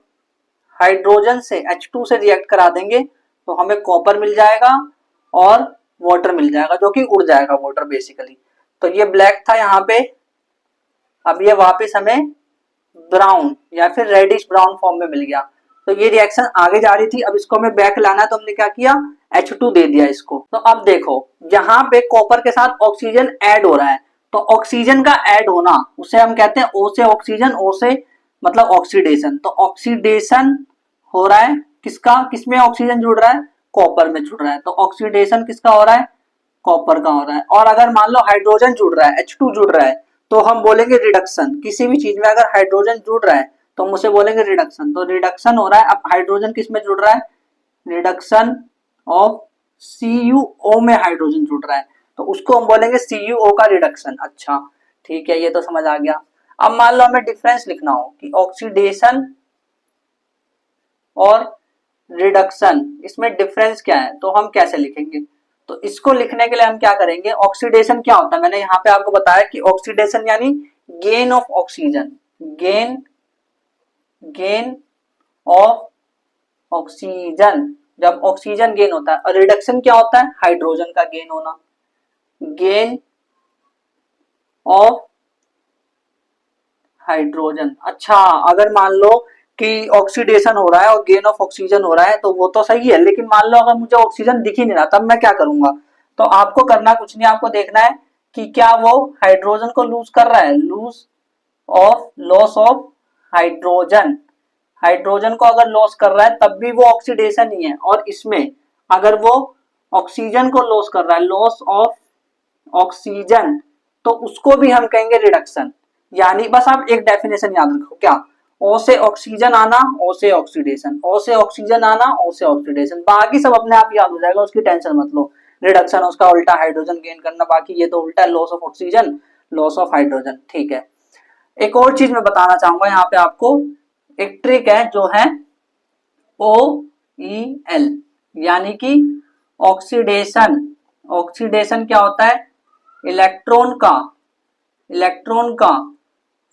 हाइड्रोजन से H2 से रिएक्ट करा देंगे तो हमें कॉपर मिल जाएगा और वाटर मिल जाएगा, जो कि उड़ जाएगा वाटर बेसिकली। तो ये ब्लैक था यहाँ पे, अब ये वापस हमें ब्राउन या फिर रेडिश ब्राउन फॉर्म में मिल गया। तो ये रिएक्शन आगे जा रही थी, अब इसको हमें बैक लाना है तो हमने क्या किया, H2 दे दिया इसको। तो अब देखो यहाँ पे कॉपर के साथ ऑक्सीजन ऐड हो रहा है, तो ऑक्सीजन का ऐड होना उसे हम कहते हैं O से ऑक्सीजन, O से मतलब ऑक्सीडेशन। तो ऑक्सीडेशन हो रहा है किसका, किसमें ऑक्सीजन जुड़ रहा है, कॉपर में जुड़ रहा है, तो ऑक्सीडेशन किसका हो रहा है, कॉपर का हो रहा है। और अगर मान लो हाइड्रोजन जुड़ रहा है, H2 जुड़ रहा है, तो हम बोलेंगे रिडक्शन। किसी भी चीज में अगर हाइड्रोजन जुड़ रहा है तो हम उसे बोलेंगे रिडक्शन। तो रिडक्शन हो रहा है, अब हाइड्रोजन किस में जुड़ रहा है, रिडक्शन ऑफ CuO में हाइड्रोजन जुड़ रहा है, तो उसको हम बोलेंगे CuO का रिडक्शन। अच्छा ठीक है, ये तो समझ आ गया। अब मान लो हमें डिफरेंस लिखना हो कि ऑक्सीडेशन और रिडक्शन, इसमें डिफरेंस क्या है, तो हम कैसे लिखेंगे, तो इसको लिखने के लिए हम क्या करेंगे, ऑक्सीडेशन क्या होता है, मैंने यहाँ पे आपको बताया कि ऑक्सीडेशन यानी gain of oxygen, gain of oxygen, जब ऑक्सीजन गेन होता है। और रिडक्शन क्या होता है, हाइड्रोजन का गेन होना, गेन ऑफ हाइड्रोजन। अच्छा अगर मान लो कि ऑक्सीडेशन हो रहा है और गेन ऑफ ऑक्सीजन हो रहा है तो वो तो सही है, लेकिन मान लो अगर मुझे ऑक्सीजन दिख ही नहीं रहा, तब मैं क्या करूंगा, तो आपको करना कुछ नहीं, आपको देखना है कि क्या वो हाइड्रोजन को लूज कर रहा है, लॉस ऑफ हाइड्रोजन। हाइड्रोजन को अगर लॉस कर रहा है तब भी वो ऑक्सीडेशन ही है, और इसमें अगर वो ऑक्सीजन को लॉस कर रहा है, लॉस ऑफ ऑक्सीजन, तो उसको भी हम कहेंगे रिडक्शन। यानी बस आप एक डेफिनेशन याद रखो, क्या, O से ऑक्सीजन आना, O से ऑक्सीडेशन, O से ऑक्सीजन आना, O से ऑक्सीडेशन, बाकी सब अपने आप याद हो जाएगा, उसकी टेंशन मत लो। रिडक्शन उसका उल्टा हाइड्रोजन गेन करना, बाकी ये तो उल्टा है, loss of oxygen, loss of hydrogen. ठीक है, एक और चीज मैं बताना चाहूंगा यहाँ पे आपको, एक ट्रिक है जो है OEL, यानी कि ऑक्सीडेशन। ऑक्सीडेशन क्या होता है, इलेक्ट्रॉन का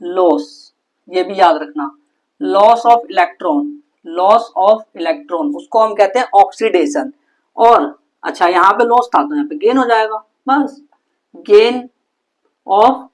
लॉस, ये भी याद रखना, लॉस ऑफ इलेक्ट्रॉन, उसको हम कहते हैं ऑक्सीडेशन। और अच्छा यहाँ पे लॉस था तो यहाँ पे गेन हो जाएगा, बस गेन ऑफ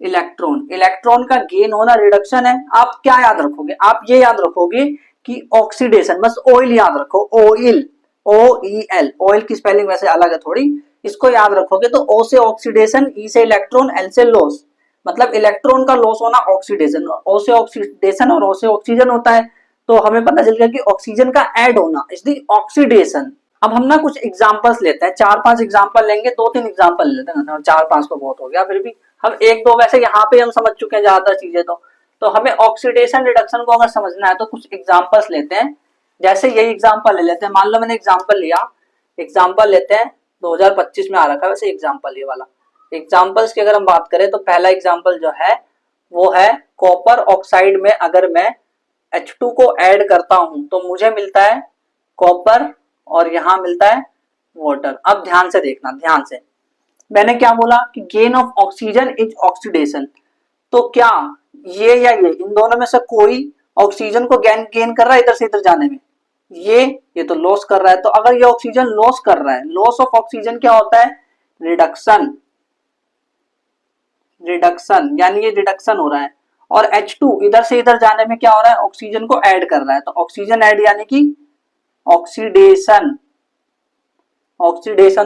इलेक्ट्रॉन का गेन होना रिडक्शन है। आप क्या याद रखोगे, आप ये याद रखोगे कि ऑक्सीडेशन, बस ऑयल याद रखो, ऑयल, OEL, ऑयल की स्पेलिंग वैसे अलग है थोड़ी, इसको याद रखोगे तो O से ऑक्सीडेशन, E से इलेक्ट्रॉन, L से लॉस, मतलब इलेक्ट्रॉन का लॉस होना ऑक्सीडेशन, O से ऑक्सीडेशन और O से ऑक्सीजन होता है, तो हमें पता चल गया कि ऑक्सीजन का ऐड होना इज द ऑक्सीडेशन। अब हम ना कुछ एग्जांपल्स लेते हैं, 4-5 एग्जांपल लेंगे, 2-3 एग्जांपल लेते हैं, 4-5 तो बहुत हो गया, फिर भी हम 1-2 वैसे यहाँ पे हम समझ चुके हैं ज्यादातर चीजें। तो हमें ऑक्सीडेशन रिडक्शन को अगर समझना है तो कुछ एग्जांपल्स लेते हैं, जैसे यही एग्जांपल ले लेते हैं। मान लो मैंने एग्जांपल लिया, एग्जांपल लेते हैं 2025 में आ रखा है वैसे एग्जांपल, ये वाला एग्जांपल्स की अगर हम बात करें तो पहला एग्जांपल जो है वो है कॉपर ऑक्साइड में अगर मैं H2 को ऐड करता हूं तो मुझे मिलता है कॉपर और यहां मिलता है वाटर। अब ध्यान से देखना, ध्यान से, मैंने क्या बोला कि gain of oxygen is oxidation, तो क्या ये या इन दोनों में से कोई ऑक्सीजन को गेन कर रहा है इधर से इधर जाने में, ये तो लॉस कर रहा है। तो अगर ये ऑक्सीजन लॉस कर रहा है, लॉस ऑफ ऑक्सीजन क्या होता है, रिडक्शन, यानी ये रिडक्शन हो रहा है। और H2 इधर से इधर जाने में क्या हो रहा है, ऑक्सीजन को ऐड कर रहा है, तो ऑक्सीजन ऐड यानी कि ऑक्सीडेशन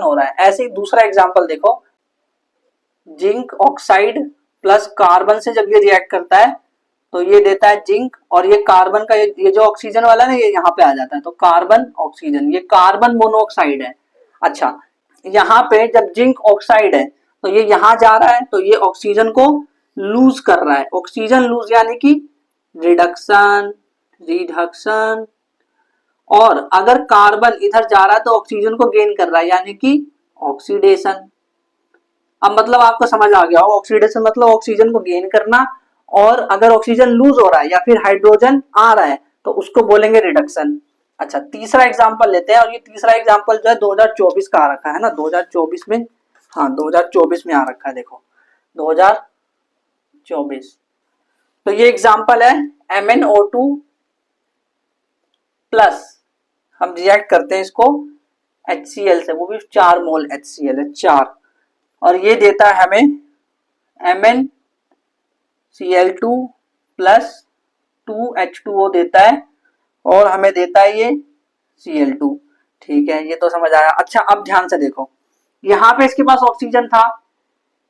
हो रहा है। ऐसे ही दूसरा एग्जांपल देखो, जिंक ऑक्साइड प्लस कार्बन से जब ये रिएक्ट करता है तो ये देता है जिंक, और ये कार्बन का ये जो ऑक्सीजन वाला है ना, ये यहाँ पे आ जाता है, तो कार्बन ऑक्सीजन, ये कार्बन मोनोऑक्साइड है। अच्छा यहाँ पे जब जिंक ऑक्साइड है तो ये यहाँ जा रहा है, तो ये ऑक्सीजन को लूज कर रहा है, ऑक्सीजन लूज यानी कि रिडक्शन, और अगर कार्बन इधर जा रहा है तो ऑक्सीजन को गेन कर रहा है यानी कि ऑक्सीडेशन। अब मतलब आपको समझ आ गया हो, ऑक्सीडेशन मतलब ऑक्सीजन को गेन करना, और अगर ऑक्सीजन लूज हो रहा है या फिर हाइड्रोजन आ रहा है तो उसको बोलेंगे रिडक्शन। अच्छा तीसरा एग्जांपल लेते हैं, और ये तीसरा एग्जांपल जो है 2024 का आ रखा है ना, 2024 में हाँ 2024 में आ रखा है, देखो 2024। तो ये एग्जांपल है MnO2 प्लस, हम रिएक्ट करते हैं इसको HCl से, वो भी 4 मोल HCl है 4, और ये देता है हमें MnCl2 प्लस 2H2O देता है, और हमें देता है ये Cl2। ठीक है, ये तो समझ आया। अच्छा अब ध्यान से देखो, यहाँ पे इसके पास ऑक्सीजन था,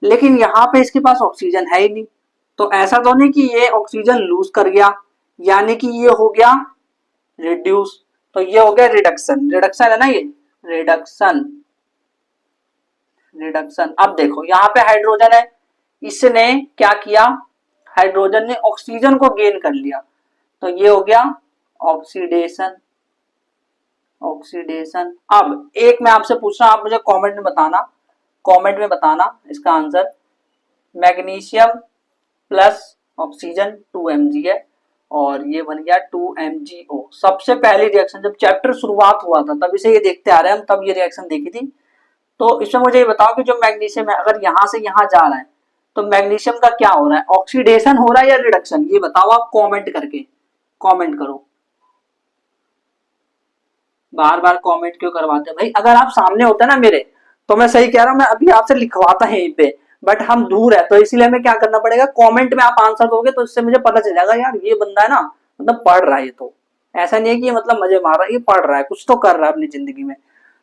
लेकिन यहाँ पे इसके पास ऑक्सीजन है ही नहीं, तो ऐसा तो नहीं कि ये ऑक्सीजन लूज कर गया, यानी कि ये हो गया रिड्यूस, तो ये हो गया रिडक्शन। रिडक्शन है ना ये, रिडक्शन। रिडक्शन। अब देखो यहाँ पे हाइड्रोजन है, इसने क्या किया, हाइड्रोजन ने ऑक्सीजन को गेन कर लिया, तो ये हो गया ऑक्सीडेशन। ऑक्सीडेशन। अब एक मैं आपसे पूछ रहा हूं, आप मुझे कमेंट में बताना, कमेंट में बताना इसका answer. Magnesium plus oxygen 2Mg है, और ये बन गया 2MgO। सबसे पहली रिएक्शन जब चैप्टर शुरुआत हुआ था तब इसे ये देखते आ रहे हैं हम, तब ये रिएक्शन देखी थी। तो इसमें मुझे ये बताओ कि जो मैग्नीशियम है अगर यहां से यहां जा रहा है तो मैग्नीशियम का क्या हो रहा है, ऑक्सीडेशन हो रहा है या रिडक्शन, ये बताओ आप कमेंट करके, कमेंट करो। बार बार कमेंट क्यों करवाते हैं भाई, अगर आप सामने होते ना मेरे तो मैं सही कह रहा हूं, मैं अभी आपसे लिखवाता है यहीं पे, बट हम दूर है तो इसीलिए हमें क्या करना पड़ेगा, कमेंट में आप आंसर दोगे तो इससे मुझे पता चल जाएगा यार ये बंदा है ना मतलब पढ़ रहा है, ये तो ऐसा नहीं है कि ये मतलब मजे मार रहा है, ये पढ़ रहा है, कुछ तो कर रहा है अपनी जिंदगी में।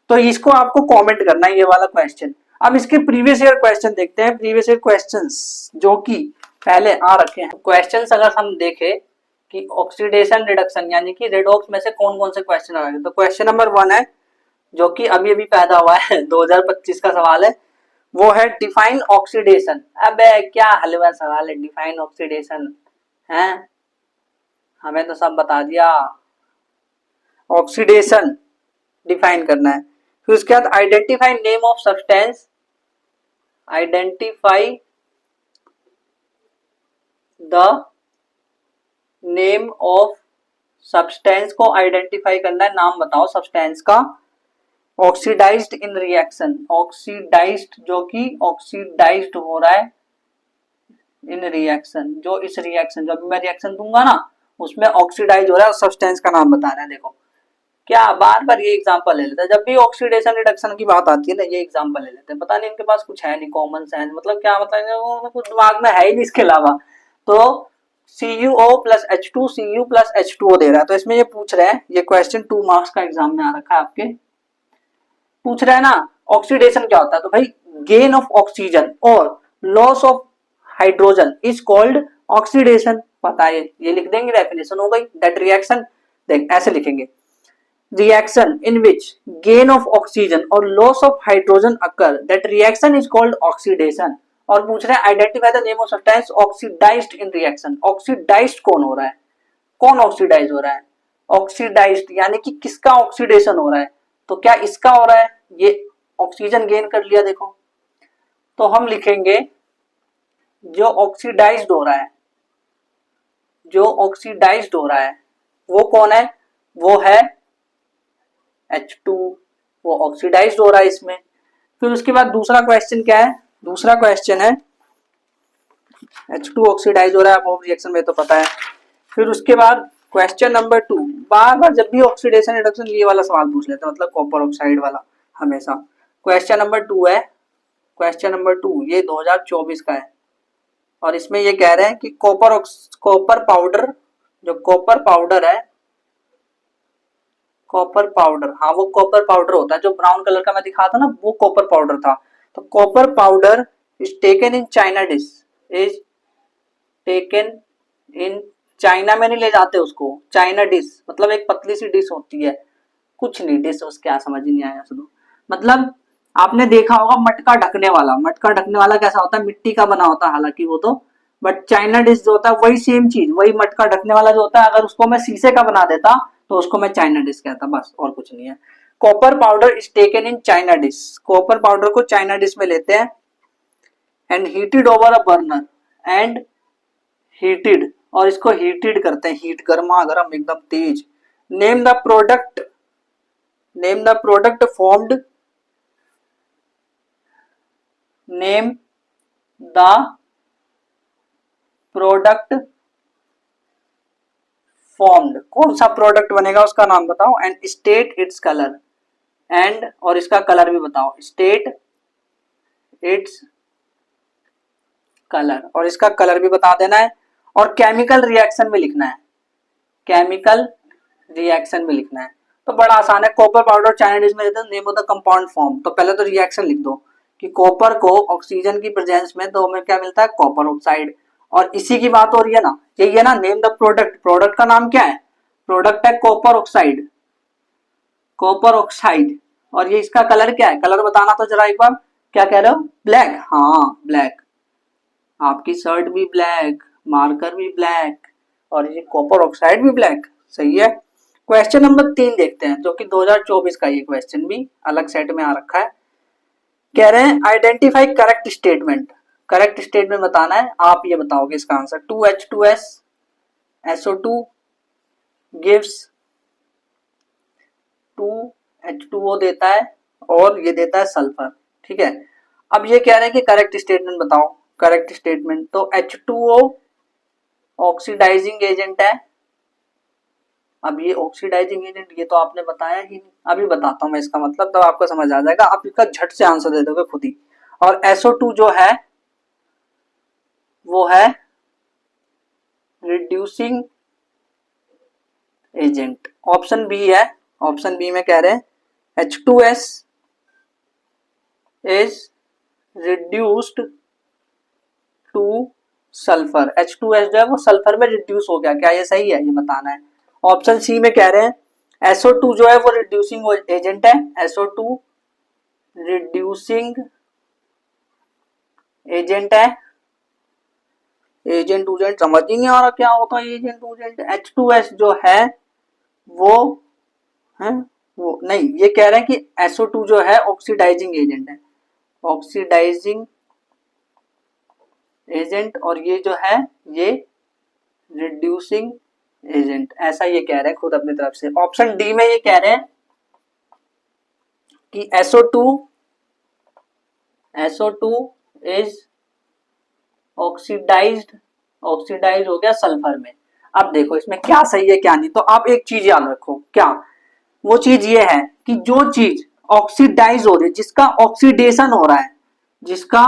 तो इसको आपको कमेंट करना है ये वाला क्वेश्चन। अब इसके प्रीवियस ईयर क्वेश्चन देखते हैं, प्रीवियस ईयर क्वेश्चंस जो कि पहले आ रखे हैं। क्वेश्चंस अगर हम देखें कि ऑक्सीडेशन रिडक्शन यानी कि रेडॉक्स में से कौन कौन से क्वेश्चन आ रहे हैं, तो क्वेश्चन नंबर 1 है जो कि अभी अभी पैदा हुआ है 2025 का सवाल है, वो है डिफाइन ऑक्सीडेशन। अबे क्या हलवा सवाल है, डिफाइन ऑक्सीडेशन है, हमें तो सब बता दिया। ऑक्सीडेशन डिफाइन करना है, फिर उसके बाद identify name of substance, identify the name of substance को आइडेंटिफाई करना है, नाम बताओ सब्सटेंस का। ऑक्सीडाइज्ड इन रिएक्शन, ऑक्सीडाइज्ड जो कि ऑक्सीडाइज्ड हो रहा है इन रिएक्शन, जो इस रिएक्शन जब मैं रिएक्शन दूंगा ना उसमें ऑक्सीडाइज हो रहा है, सब्सटेंस का नाम बताना है। देखो क्या बार बार ये एग्जांपल ले लेते हैं, जब भी ऑक्सीडेशन रिडक्शन की बात आती है ना ये एग्जांपल ले लेते हैं, पता नहीं इनके पास कुछ है नहीं, कॉमन सेंस मतलब क्या मतलब कुछ दिमाग में है ही नहीं इसके अलावा। तो CuO plus H2 Cu plus H2O दे रहा है, तो इसमें ये पूछ रहे हैं, ये क्वेश्चन 2 मार्क्स का एग्जाम में आ रखा है आपके, पूछ रहा है ना ऑक्सीडेशन क्या होता है, तो भाई गेन ऑफ ऑक्सीजन और loss of hydrogen is called oxidation, पता है ये लिख देंगे, डेफिनेशन हो गई। दैट रिएक्शन, देख ऐसे लिखेंगे, reaction in which gain of oxygen or loss of hydrogen occur, that reaction is called oxidation। और पूछ रहे हैं identify the name of substance oxidised in reaction, oxidised कौन हो रहा है, कौन ऑक्सीडाइज हो रहा है, ऑक्सीडाइज्ड यानी कि किसका ऑक्सीडेशन हो रहा है, तो क्या इसका हो रहा है, ये ऑक्सीजन गेन कर लिया देखो, तो हम लिखेंगे जो ऑक्सीडाइज्ड हो रहा है, जो ऑक्सीडाइज्ड हो रहा है वो कौन है, वो है H2, वो ऑक्सीडाइज्ड हो रहा है इसमें। फिर उसके बाद दूसरा क्वेश्चन क्या है, दूसरा क्वेश्चन है H2 ऑक्सीडाइज हो रहा है, अब रिएक्शन में तो पता है। फिर उसके बाद क्वेश्चन नंबर 2, बार बार जब भी ऑक्सीडेशन रिडक्शन ये वाला सवाल पूछ लेते हैं, मतलब कॉपर ऑक्साइड वाला हमेशा। क्वेश्चन नंबर 2 है, क्वेश्चन नंबर 2 ये 2024 का है, और इसमें ये कह रहे हैं कि कॉपर पाउडर, जो कॉपर पाउडर है, कॉपर पाउडर, हाँ वो कॉपर पाउडर होता है जो ब्राउन कलर का मैं दिखा था ना, वो कॉपर पाउडर था। तो copper powder is taken in china dish, is taken in, China में नहीं ले जाते उसको, चाइना डिश मतलब एक पतली सी डिश होती है, कुछ नहीं डिश उसके, क्या समझ ही नहीं आया सुनो, मतलब आपने देखा होगा मटका ढकने वाला, मटका ढकने वाला कैसा होता है, मिट्टी का बना होता है हालांकि वो तो, बट चाइना डिश जो होता है वही सेम चीज, वही मटका ढकने वाला जो होता है, अगर उसको मैं शीशे का बना देता तो उसको मैं चाइना डिश कहता, बस और कुछ नहीं है। Copper powder is taken in china dish, copper powder को चाइना डिश में लेते हैं, and heated over a burner, and heated, और इसको हीटेड करते हैं, हीट गर्मा गर्म एकदम तेज। Name the product, name the product formed, name the product formed, कौन सा प्रोडक्ट बनेगा उसका नाम बताओ, and state its colour, and और इसका कलर भी बताओ, स्टेट इट्स कलर, और इसका कलर भी बता देना है, और केमिकल रिएक्शन में लिखना है, केमिकल रिएक्शन में लिखना है। तो बड़ा आसान है, कॉपर पाउडर चाइनीज में name of the compound form, तो पहले तो रिएक्शन लिख दो कि कॉपर को ऑक्सीजन की प्रेजेंस में तो हमें क्या मिलता है, कॉपर ऑक्साइड, और इसी की बात हो रही है ना, यही है ना, नेम द प्रोडक्ट, प्रोडक्ट का नाम क्या है, प्रोडक्ट है कॉपर ऑक्साइड, कॉपर ऑक्साइड, और ये इसका कलर क्या है, कलर बताना तो जरा एक बार, क्या कह रहे हो, ब्लैक, हाँ ब्लैक, आपकी शर्ट भी ब्लैक, मार्कर भी ब्लैक, और ये कॉपर ऑक्साइड भी ब्लैक, सही है। क्वेश्चन नंबर 3 देखते हैं, जो कि 2024 का ये क्वेश्चन भी अलग सेट में आ रखा है। कह रहे हैं identify correct statement, correct statement बताना है, आप ये बताओगे इसका answer. 2H2S SO2 gives 2H2O देता है, और ये देता है सल्फर, ठीक है। अब ये कह रहे हैं कि करेक्ट स्टेटमेंट बताओ, करेक्ट स्टेटमेंट, तो H2O ऑक्सीडाइजिंग एजेंट है। अब ये ऑक्सीडाइजिंग एजेंट ये तो आपने बताया ही नहीं, अभी बताता हूं मैं इसका मतलब, तब आपको समझ आ जाएगा, आप इसका झट से आंसर दे दोगे खुद ही। और SO2 जो है वो है रिड्यूसिंग एजेंट, ऑप्शन बी है, ऑप्शन बी में कह रहे हैं H2S is reduced two sulphur, H2S जो है वो सल्फर में रिड्यूस हो गया, क्या ये सही है, ये बताना है। ऑप्शन सी में कह रहे हैं SO2 जो है वो रिड्यूसिंग एजेंट है, SO2 रिड्यूसिंग एजेंट है, एजेंट उजेंट समझ ही नहीं आ रहा क्या होता है एजेंट उजेंट। H2S जो है वो है वो नहीं, ये कह रहे हैं कि SO2 जो है ऑक्सीडाइजिंग एजेंट है, ऑक्सीडाइजिंग एजेंट, और ये जो है ये रिड्यूसिंग एजेंट, ऐसा ये कह रहे हैं खुद अपनी तरफ से। ऑप्शन डी में ये कह रहे हैं कि SO2 इज ऑक्सीडाइज्ड, ऑक्सीडाइज हो गया सल्फर में। अब देखो इसमें क्या सही है क्या नहीं, तो आप एक चीज याद रखो, क्या वो चीज ये है कि जो चीज ऑक्सीडाइज हो रही है, जिसका ऑक्सीडेशन हो रहा है, जिसका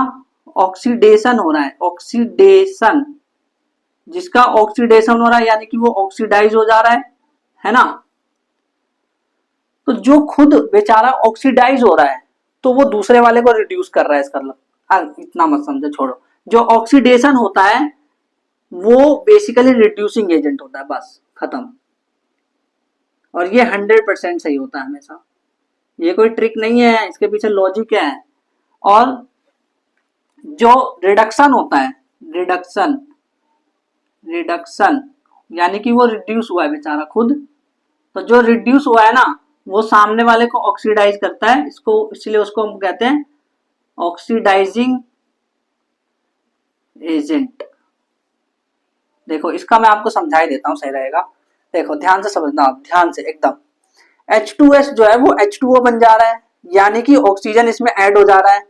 ऑक्सीडेशन हो रहा है, ऑक्सीडेशन, जिसका ऑक्सीडेशन हो रहा है यानी कि वो ऑक्सीडाइज हो जा रहा है ना, तो जो खुद बेचारा ऑक्सीडाइज हो रहा है तो वो दूसरे वाले को रिड्यूस कर रहा है, इसका मतलब इतना मत समझो, छोड़ो। जो ऑक्सीडेशन होता है वो बेसिकली रिड्यूसिंग एजेंट होता है, बस खत्म। और ये 100% सही होता है हमेशा, ये कोई ट्रिक नहीं है, इसके पीछे लॉजिक है। और जो रिडक्शन होता है, रिडक्शन, रिडक्शन यानी कि वो रिड्यूस हुआ है बेचारा खुद, तो जो रिड्यूस हुआ है ना वो सामने वाले को ऑक्सीडाइज करता है, इसको इसलिए उसको हम कहते हैं ऑक्सीडाइजिंग एजेंट। देखो इसका मैं आपको समझा ही देता हूं, सही रहेगा। देखो ध्यान से समझना आप, ध्यान से एकदम। H2S जो है वो H2O बन जा रहा है, यानी कि ऑक्सीजन इसमें ऐड हो जा रहा है।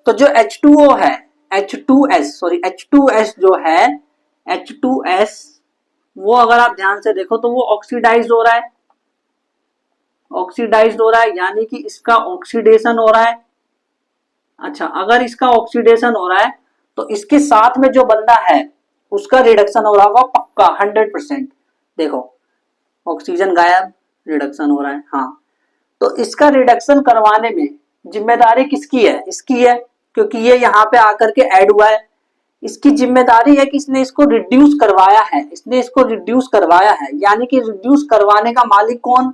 तो जो H2O है, H2S जो है, H2S वो अगर आप ध्यान से देखो तो वो ऑक्सीडाइज हो रहा है, ऑक्सीडाइज हो रहा है यानी कि इसका ऑक्सीडेशन हो रहा है। अच्छा, अगर इसका ऑक्सीडेशन हो रहा है तो इसके साथ में जो बंदा है उसका रिडक्शन हो रहा होगा पक्का 100%। देखो ऑक्सीजन गायब, रिडक्शन हो रहा है, हाँ, तो इसका रिडक्शन करवाने में जिम्मेदारी किसकी है, इसकी है, क्योंकि ये यहाँ पे आकर के ऐड हुआ है। इसकी जिम्मेदारी है कि इसने इसको रिड्यूस करवाया है, इसने इसको रिड्यूस करवाया है, यानी कि रिड्यूस करवाने का मालिक कौन,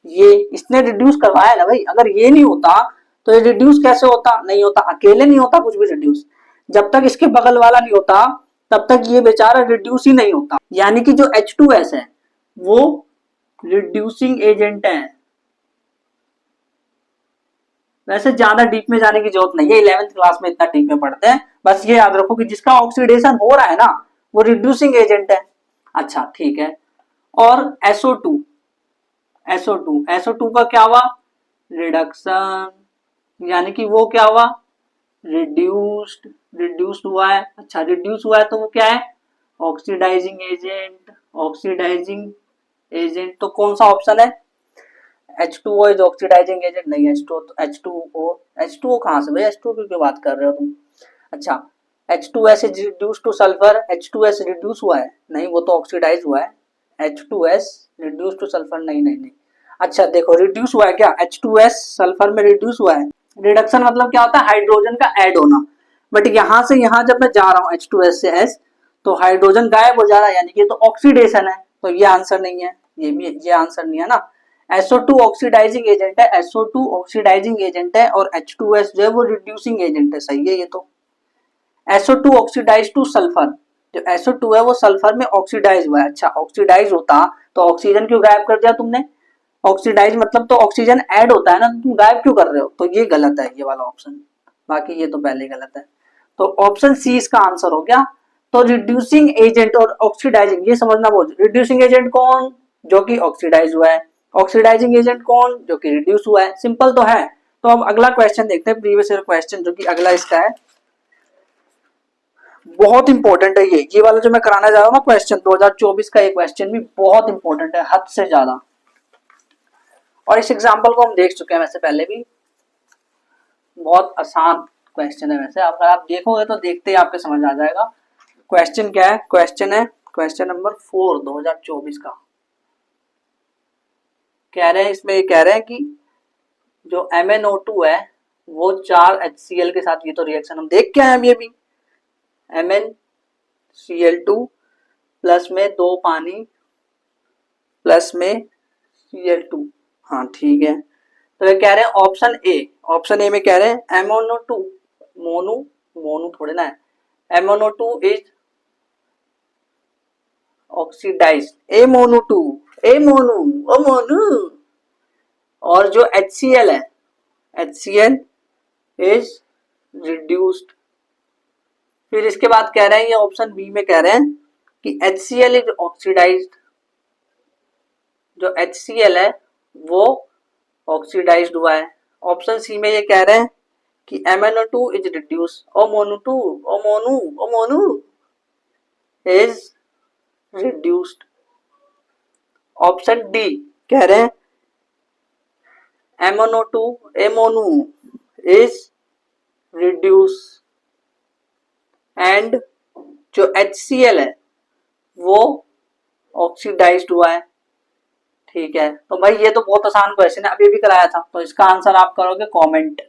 ये, इसने रिड्यूस करवाया ना भाई। अगर ये नहीं होता तो ये रिड्यूस कैसे होता, नहीं होता, अकेले नहीं होता कुछ भी रिड्यूस, जब तक इसके बगल वाला नहीं होता तब तक ये बेचारा रिड्यूस ही नहीं होता। यानी कि जो H2S है वो रिड्यूसिंग एजेंट है। वैसे ज्यादा डीप में जाने की जरूरत नहीं है, 11th क्लास में इतना डीप में पढ़ते हैं, बस ये याद रखो कि जिसका ऑक्सीडेशन हो रहा है ना वो रिड्यूसिंग एजेंट है। अच्छा ठीक है, और SO2, SO2 का क्या हुआ, रिडक्शन, यानी कि वो क्या हुआ, रिड्यूस्ड हुआ है। अच्छा रिड्यूस हुआ है तो वो क्या है, ऑक्सीडाइजिंग एजेंट। ऑक्सीडाइजिंग एजेंट तो कौन सा ऑप्शन है, H2O इज ऑक्सीडाइजिंग एजेंट। नहीं H2O कहाँ से भाई, H2O की बात कर रहे हो तुम। अच्छा H2S is reduce two sulphur, H2S reduce हुआ है, नहीं वो तो ऑक्सीडाइज हुआ है। H2S रिड्यूस टू सल्फर, नहीं। अच्छा देखो रिड्यूस हुआ है क्या, H2S सल्फर में रिड्यूस हुआ है। रिडक्शन मतलब क्या होता है, हाइड्रोजन का ऐड होना। बट यहाँ से यहाँ जब मैं जा रहा हूँ H2S से S, तो हाइड्रोजन गायब हो जा रहा है, यानी कि तो ऑक्सीडेशन है, तो ये आंसर नहीं है, ये आंसर नहीं है ना। SO2 ऑक्सीडाइजिंग एजेंट है, SO2 ऑक्सीडाइजिंग एजेंट है, और H2S जो है वो रिड्यूसिंग एजेंट है, सही है ये तो। SO2 ऑक्सीडाइज टू सल्फर, जो SO2 है वो सल्फर में ऑक्सीडाइज हुआ है। अच्छा ऑक्सीडाइज होता तो ऑक्सीजन क्यों गायब कर दिया तुमने, ऑक्सीडाइज मतलब तो ऑक्सीजन ऐड होता है ना, तुम गायब क्यों कर रहे हो, तो ये गलत है ये वाला ऑप्शन, बाकी ये तो पहले गलत है। तो ऑप्शन सी इसका आंसर हो गया। तो रिड्यूसिंग एजेंट और ऑक्सीडाइजिंग ये समझना बहुत, रिड्यूसिंग एजेंट कौन, जो कि ऑक्सीडाइज हुआ है, ऑक्सीडाइजिंग एजेंट कौन, जो कि रिड्यूस हुआ है, सिंपल तो है। तो अब अगला क्वेश्चन देखते हैं, प्रीवियस ईयर क्वेश्चन जो कि अगला इसका है, बहुत इंपॉर्टेंट है ये वाला जो मैं कराने जा रहा हूँ ना क्वेश्चन, 2024 का ये क्वेश्चन भी बहुत इंपॉर्टेंट है, हद से ज्यादा। और इस एग्जाम्पल को हम देख चुके हैं वैसे पहले भी, बहुत आसान क्वेश्चन है वैसे, अगर आप देखोगे तो देखते ही आपको समझ आ जाएगा। क्वेश्चन क्या है, क्वेश्चन है क्वेश्चन नंबर 4 2024 का। कह रहे हैं इसमें, कह रहे हैं कि जो MnO2 है वो 4 HCl के साथ, ये तो रिएक्शन हम देख के आए हम, ये भी MnCl2 प्लस में 2 पानी प्लस में Cl2, हाँ ठीक है। तो ये कह रहे हैं ऑप्शन ए में कह रहे हैं MnO2 मोनू थोड़े ना है, MnO2 इज ऑक्सीडाइज्ड, ए मोनू, और जो HCl है HCl इज रिड्यूस्ड। फिर इसके बाद कह रहे हैं, ये ऑप्शन बी में कह रहे हैं कि HCl इज ऑक्सीडाइज्ड, जो HCl है वो ऑक्सीडाइज्ड हुआ है। ऑप्शन सी में ये कह रहे हैं कि MnO2 इज रिड्यूस, ओ मोनू इज रिड्यूस्ड। ऑप्शन डी कह रहे हैं मोनू इज रिड्यूस, एंड जो HCl है वो ऑक्सीडाइज्ड हुआ है, ठीक है। तो भाई ये तो बहुत आसान क्वेश्चन है, अभी भी कराया था, तो इसका आंसर आप करोगे कमेंट।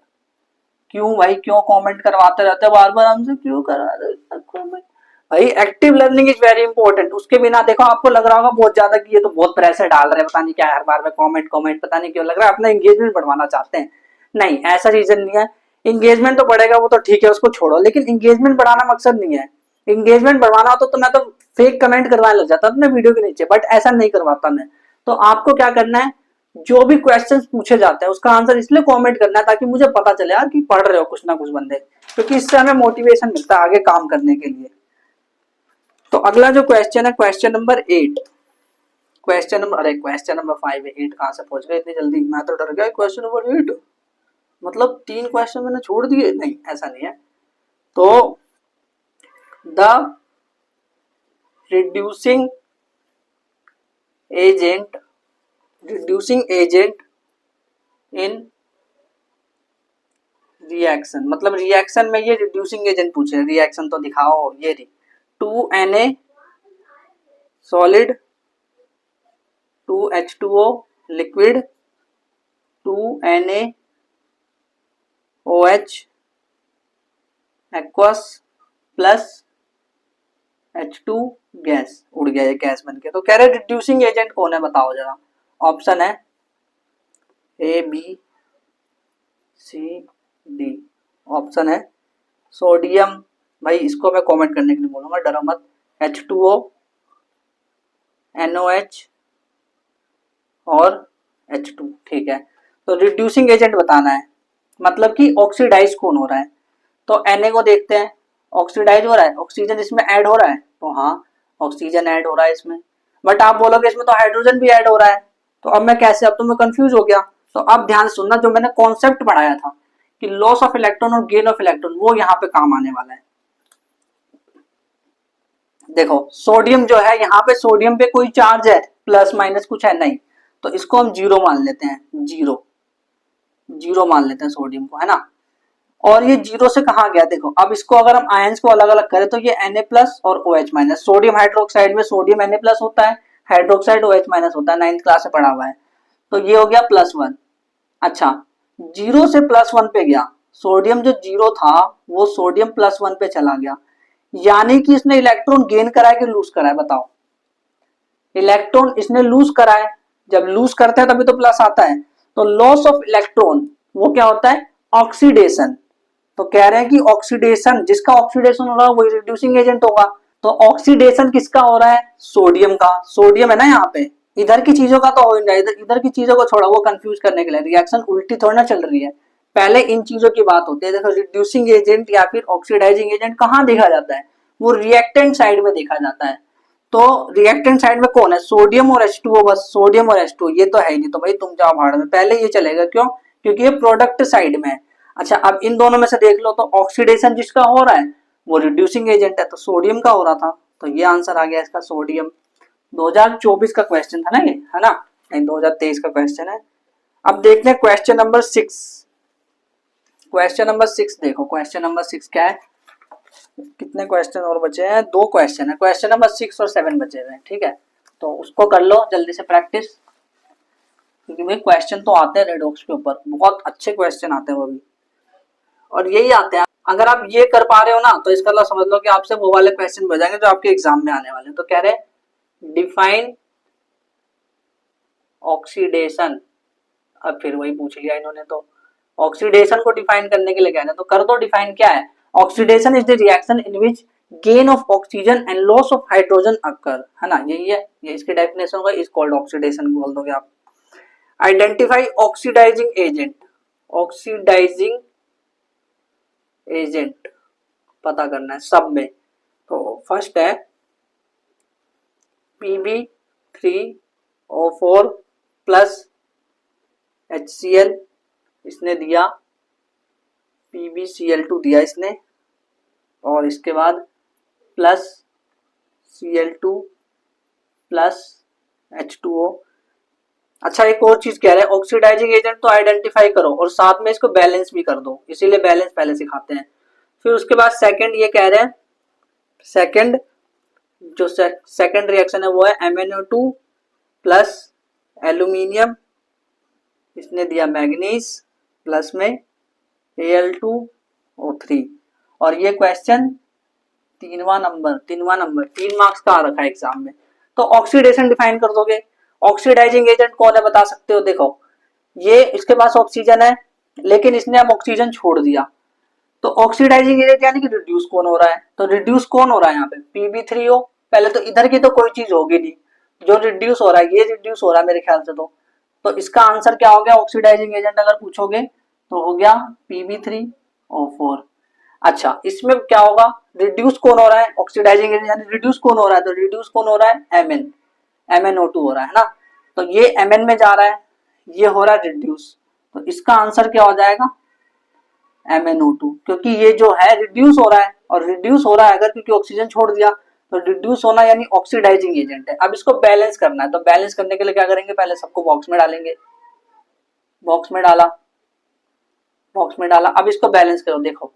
क्यों भाई, क्यों कमेंट करवाते रहते हो बार बार हमसे, क्यों करा रहे कमेंट भाई, active learning is very important. उसके बिना देखो आपको लग रहा होगा बहुत ज्यादा कि ये तो बहुत प्रेशर डाल रहे हैं, पता नहीं क्या हर बार में कमेंट पता नहीं क्यों लग रहा है, अपना एंगेजमेंट बढ़वाना चाहते हैं। नहीं ऐसा रीजन नहीं है, एंगेजमेंट तो बढ़ेगा वो तो ठीक है, उसको छोड़ो, लेकिन एंगेजमेंट बढ़ाना मकसद नहीं है। एंगेजमेंट बढ़वाना होता तो मैं तो फेक कमेंट करवाने लग जाता अपने वीडियो के नीचे, बट ऐसा नहीं करवाता मैं। तो आपको क्या करना है, जो भी क्वेश्चंस पूछे जाते हैं उसका आंसर इसलिए कमेंट करना है ताकि मुझे पता चले यार कि पढ़ रहे हो कुछ ना कुछ बंदे, क्योंकि इससे हमें मोटिवेशन मिलता है आगे काम करने के लिए। तो अगला जो क्वेश्चन है क्वेश्चन नंबर 8, क्वेश्चन नंबर 5 है, 8 कहां से पहुंच गए इतनी जल्दी, मैं तो डर गया क्वेश्चन नंबर 8 मतलब 3 क्वेश्चन मैंने छोड़ दिए, नहीं ऐसा नहीं है। तो the reducing agent in reaction, मतलब रिएक्शन में ये रिड्यूसिंग एजेंट पूछे, रिएक्शन तो दिखाओ, ये 2Na solid 2H2O liquid 2NaOH aqueous plus H2 gas, उड़ गया ये गैस बन के। तो कह रहे रिड्यूसिंग एजेंट कौन है बताओ जरा। ऑप्शन है ABCD, ऑप्शन है सोडियम, भाई इसको मैं कमेंट करने के लिए बोलूंगा, डरो मत, H2O NOH और H2, ठीक है। तो रिड्यूसिंग एजेंट बताना है, मतलब कि ऑक्सीडाइज कौन हो रहा है। तो Na को देखते हैं, ऑक्सीडाइज हो रहा है, ऑक्सीजन इसमें ऐड हो रहा है, तो हाँ ऑक्सीजन ऐड हो रहा है इसमें, बट आप बोलोगे इसमें तो हाइड्रोजन भी ऐड हो रहा है, तो अब मैं कैसे, अब तो मैं कंफ्यूज हो गया। तो अब ध्यान से सुनना, जो मैंने कॉन्सेप्ट पढ़ाया था कि लॉस ऑफ इलेक्ट्रॉन और गेन ऑफ इलेक्ट्रॉन वो यहाँ पे काम आने वाला है। देखो सोडियम जो है, यहाँ पे सोडियम पे कोई चार्ज है प्लस माइनस कुछ है नहीं, तो इसको हम जीरो मान लेते हैं, जीरो जीरो मान लेते हैं सोडियम को, है ना। और ये जीरो से कहा गया, देखो अब इसको अगर हम आयंस को अलग अलग करें तो ये Na प्लस और OH माइनस, सोडियम हाइड्रोक्साइड में सोडियम Na प्लस होता है, हाइड्रोक्साइड OH माइनस होता है, 9th क्लास से पढ़ा हुआ है। तो ये हो गया +1। अच्छा, जीरो से +1 पे गया, सोडियम जो जीरो था वो सोडियम +1 पे चला गया, यानी कि इसने इलेक्ट्रॉन गेन करा है कि लूज करा है, बताओ। इलेक्ट्रॉन इसने लूज करा है, जब लूज करते हैं तभी तो प्लस आता है। तो लॉस ऑफ इलेक्ट्रॉन वो क्या होता है, ऑक्सीडेशन। तो कह रहे हैं कि ऑक्सीडेशन, जिसका ऑक्सीडेशन हो रहा है वही रिड्यूसिंग एजेंट होगा। तो ऑक्सीडेशन किसका हो रहा है, सोडियम का, सोडियम है ना यहाँ पे, इधर की चीजों का तो हो नहीं रहा है, इधर की चीजों को छोड़ा, वो कंफ्यूज करने के लिए, रिएक्शन उल्टी थोड़ी ना चल रही है, पहले इन चीजों की बात होती है। देखो रिड्यूसिंग एजेंट या फिर ऑक्सीडाइजिंग एजेंट कहाँ देखा जाता है, वो रिएक्टेंट साइड में देखा जाता है। तो रिएक्टेंट साइड में कौन है, सोडियम और H2O, बस सोडियम और H2O, ये तो है ही नहीं, तो भाई तुम जाओ भाड़ में, पहले ये चलेगा, क्यों, क्योंकि ये प्रोडक्ट साइड में है। अच्छा, अब इन दोनों में से देख लो, तो ऑक्सीडेशन जिसका हो रहा है वो रिड्यूसिंग एजेंट है, तो सोडियम का हो रहा था, तो ये आंसर आ गया इसका, सोडियम। 2024 का क्वेश्चन था ना ये, है ना, नहीं 2023 का क्वेश्चन है। अब देखते हैं क्वेश्चन नंबर 6। क्वेश्चन नंबर 6 देखो, क्वेश्चन नंबर 6 क्या है, कितने क्वेश्चन और बचे हैं, 2 क्वेश्चन है, क्वेश्चन नंबर 6 और 7 बचे हुए हैं, ठीक है। तो उसको कर लो जल्दी से प्रैक्टिस, क्योंकि भाई क्वेश्चन तो आते हैं रेडॉक्स के ऊपर, बहुत अच्छे क्वेश्चन आते हैं वो भी, और यही आते हैं। अगर आप ये कर पा रहे हो ना, तो इसका मतलब समझ लो कि आपसे वो वाले क्वेश्चन बच जाएंगे जो आपके एग्जाम में आने वाले हैं। तो कह रहे डिफाइन ऑक्सीडेशन, अब फिर वही पूछ लिया इन्होंने, तो ऑक्सीडेशन को डिफाइन करने के लिए कह रहे हैं, तो कर दो डिफाइन। क्या है, oxidation is the reaction in which gain of oxygen and loss of hydrogen occur, है ना, यही है, ये इसकी डेफिनेशन होगा, इज कॉल्ड ऑक्सीडेशन बोल दोगे आप। Identify oxidising agent, oxidising agent पता करना है सब में। तो फर्स्ट है Pb3O4 प्लस HCl, इसने दिया PbCl2 दिया इसने, और इसके बाद प्लस Cl2 प्लस H2O। अच्छा, एक और चीज कह रहे हैं, ऑक्सीडाइजिंग एजेंट तो आइडेंटिफाई करो और साथ में इसको बैलेंस भी कर दो, इसीलिए बैलेंस पहले सिखाते हैं। फिर उसके बाद सेकंड ये कह रहे हैं, सेकंड जो सेकंड रिएक्शन है वो है MnO2 प्लस एल्यूमिनियम, इसने दिया मैग्नीज, प्लस में Al2O3। और ये क्वेश्चन तीनवा नंबर 3 मार्क्स का आ रखा है एग्जाम में। तो ऑक्सीडेशन डिफाइन कर दोगे, ऑक्सीडाइजिंग एजेंट कौन है बता सकते हो, देखो ये इसके पास ऑक्सीजन है लेकिन इसने अब ऑक्सीजन छोड़ दिया, तो ऑक्सीडाइजिंग एजेंट यानी कि रिड्यूस कौन हो रहा है, तो रिड्यूस कौन हो रहा है यहाँ पे, Pb3O। पहले तो इधर की तो कोई चीज होगी नहीं, जो रिड्यूस हो रहा है ये रिड्यूस हो रहा है मेरे ख्याल से। तो इसका आंसर क्या हो गया, ऑक्सीडाइजिंग एजेंट अगर पूछोगे तो हो गया Pb3O4। अच्छा, इसमें क्या होगा, रिड्यूस कौन हो रहा है, ऑक्सीडाइजिंग एजेंट यानी रिड्यूस कौन हो रहा है, तो रिड्यूस कौन हो रहा है, MnO2 हो रहा है ना, तो ये Mn में जा रहा है, ये हो रहा है रिड्यूस, तो इसका आंसर क्या हो जाएगा, MnO2, क्योंकि ये जो है रिड्यूस हो रहा है, और रिड्यूस हो रहा है अगर क्योंकि ऑक्सीजन छोड़ दिया, तो रिड्यूस होना यानी ऑक्सीडाइजिंग एजेंट है। अब इसको बैलेंस करना है, तो बैलेंस करने के लिए क्या करेंगे, पहले सबको बॉक्स में डालेंगे, बॉक्स में डाला, बॉक्स में डाला, अब इसको बैलेंस करो, देखो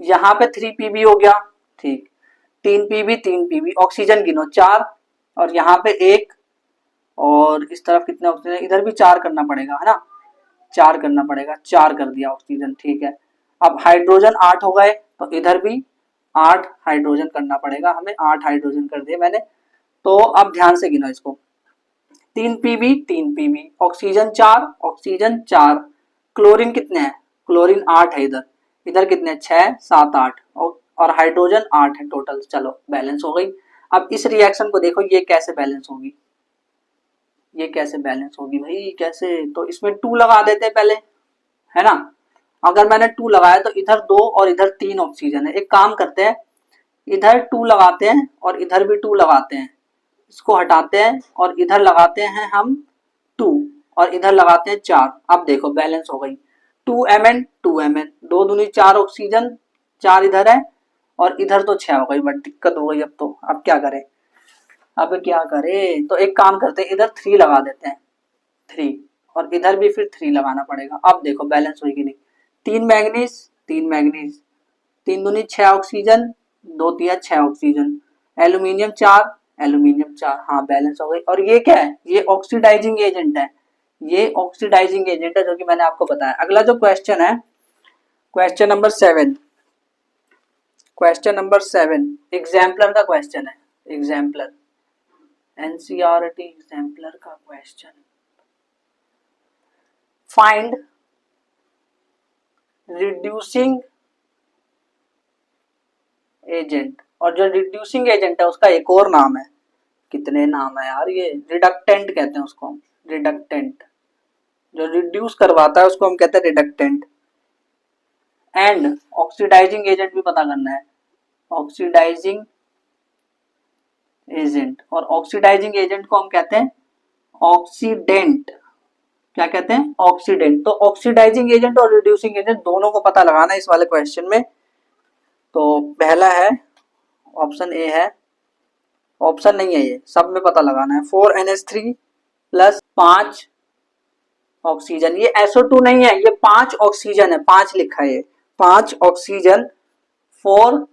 यहाँ पे 3Pb हो गया, ठीक, 3Pb, ऑक्सीजन गिनो 4, और यहाँ पे 1, और इस तरफ कितने ऑक्सीजन, इधर भी 4 करना पड़ेगा, है ना, 4 करना पड़ेगा, 4 कर दिया ऑक्सीजन, ठीक है। अब हाइड्रोजन 8 हो गए, तो इधर भी 8 हाइड्रोजन करना पड़ेगा हमें, 8 हाइड्रोजन कर दिए मैंने। तो अब ध्यान से गिनो इसको, 3Pb, ऑक्सीजन 4, क्लोरीन कितने हैं, क्लोरीन 8 है इधर, इधर कितने 6, 7, 8, और हाइड्रोजन 8 है टोटल। चलो बैलेंस हो गई। अब इस रिएक्शन को देखो, ये कैसे बैलेंस होगी, ये कैसे बैलेंस होगी भाई, कैसे, तो इसमें 2 लगा देते हैं पहले, है ना। अगर मैंने 2 लगाया तो इधर 2 और इधर 3 ऑक्सीजन है, एक काम करते हैं, इधर 2 लगाते हैं और इधर भी 2 लगाते हैं, इसको हटाते हैं और इधर लगाते हैं हम 2 और इधर लगाते हैं 4। अब देखो बैलेंस हो गई, 2Mn 2Mn, 2 दूनी 4 ऑक्सीजन, 4 इधर है और इधर तो 6 हो गई, बट दिक्कत हो गई। अब क्या करें, तो एक काम करते हैं, इधर 3 लगा देते हैं, 3, और इधर भी फिर 3 लगाना पड़ेगा। अब देखो बैलेंस होगी नहीं, 3 मैग्नीज 3 मैग्नीज, 3 दूनी 6 ऑक्सीजन, 2 तिया 6 ऑक्सीजन, एल्यूमिनियम 4 एल्यूमिनियम 4, हाँ बैलेंस हो गई। और ये क्या है, ये ऑक्सीडाइजिंग एजेंट है, ये ऑक्सीडाइजिंग एजेंट है जो कि मैंने आपको बताया। अगला जो क्वेश्चन है, question number 7, question number 7 exemplar का क्वेश्चन है, एग्जाम्पलर एनसीईआरटी एग्जाम्पलर का क्वेश्चन। फाइंड रिड्यूसिंग एजेंट, और जो रिड्यूसिंग एजेंट है उसका एक और नाम है, कितने नाम है यार, ये रिडक्टेंट कहते हैं उसको हम, रिडक्टेंट। जो रिड्यूस करवाता है उसको हम कहते हैं रिडक्टेंट। एंड ऑक्सीडाइजिंग एजेंट भी पता करना है, ऑक्सीडाइजिंग एजेंट, और ऑक्सीडाइजिंग एजेंट को हम कहते हैं ऑक्सीडेंट। क्या कहते हैं, ऑक्सीडेंट। तो ऑक्सीडाइजिंग एजेंट और रिड्यूसिंग एजेंट दोनों को पता लगाना है इस वाले क्वेश्चन में। तो पहला है ऑप्शन ए है, ऑप्शन नहीं है ये, सब में पता लगाना है, 4NH3 प्लस 5 ऑक्सीजन, ये SO2 नहीं है, ये 5 ऑक्सीजन है, 5 लिखा है ये, 5 oxygen, 4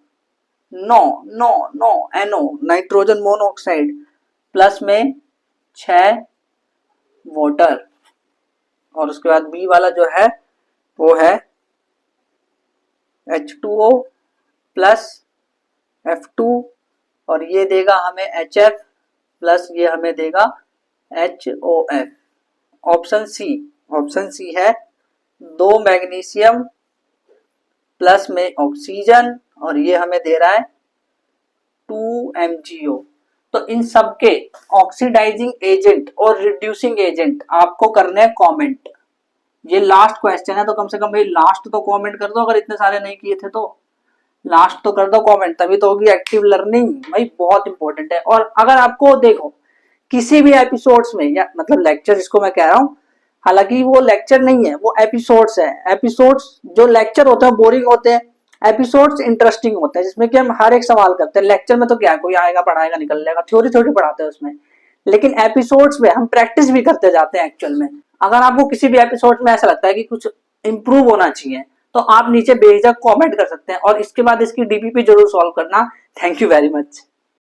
no no no NO nitrogen monoxide, plus में 6 वाटर, और उसके बाद बी वाला जो है वो है H2O प्लस F2, और ये देगा हमें HF प्लस ये हमें देगा HOF। ऑप्शन सी है 2 मैग्नीशियम प्लस में ऑक्सीजन, और ये हमें दे रहा है 2 MgO। तो इन सब के ऑक्सीडाइजिंग एजेंट और रिड्यूसिंग एजेंट आपको करने हैं कमेंट। ये लास्ट क्वेश्चन है, तो कम से कम भाई लास्ट तो कमेंट कर दो, अगर इतने सारे नहीं किए थे तो लास्ट तो कर दो कमेंट, तभी तो होगी एक्टिव लर्निंग भाई, बहुत इंपॉर्टेंट है। और अगर आपको देखो किसी भी एपिसोड्स में, या मतलब लेक्चर जिसको मैं कह रहा हूँ, हालांकि वो लेक्चर नहीं है, वो एपिसोड्स है। एपिसोड्स जो लेक्चर होते हैं बोरिंग होते हैं, एपिसोड्स इंटरेस्टिंग होते हैं, जिसमें कि हम हर एक सवाल करते हैं। लेक्चर में तो क्या है, कोई आएगा पढ़ाएगा निकल जाएगा, थ्योरी थोड़ी पढ़ाते हैं उसमें, लेकिन एपिसोड्स में हम प्रैक्टिस भी करते जाते हैं एक्चुअल में। अगर आपको किसी भी एपिसोड में ऐसा लगता है कि कुछ इंप्रूव होना चाहिए, तो आप नीचे बेझिझक कमेंट कर सकते हैं, और इसके बाद इसकी डीपीपी जरूर सॉल्व करना। Thank you very much.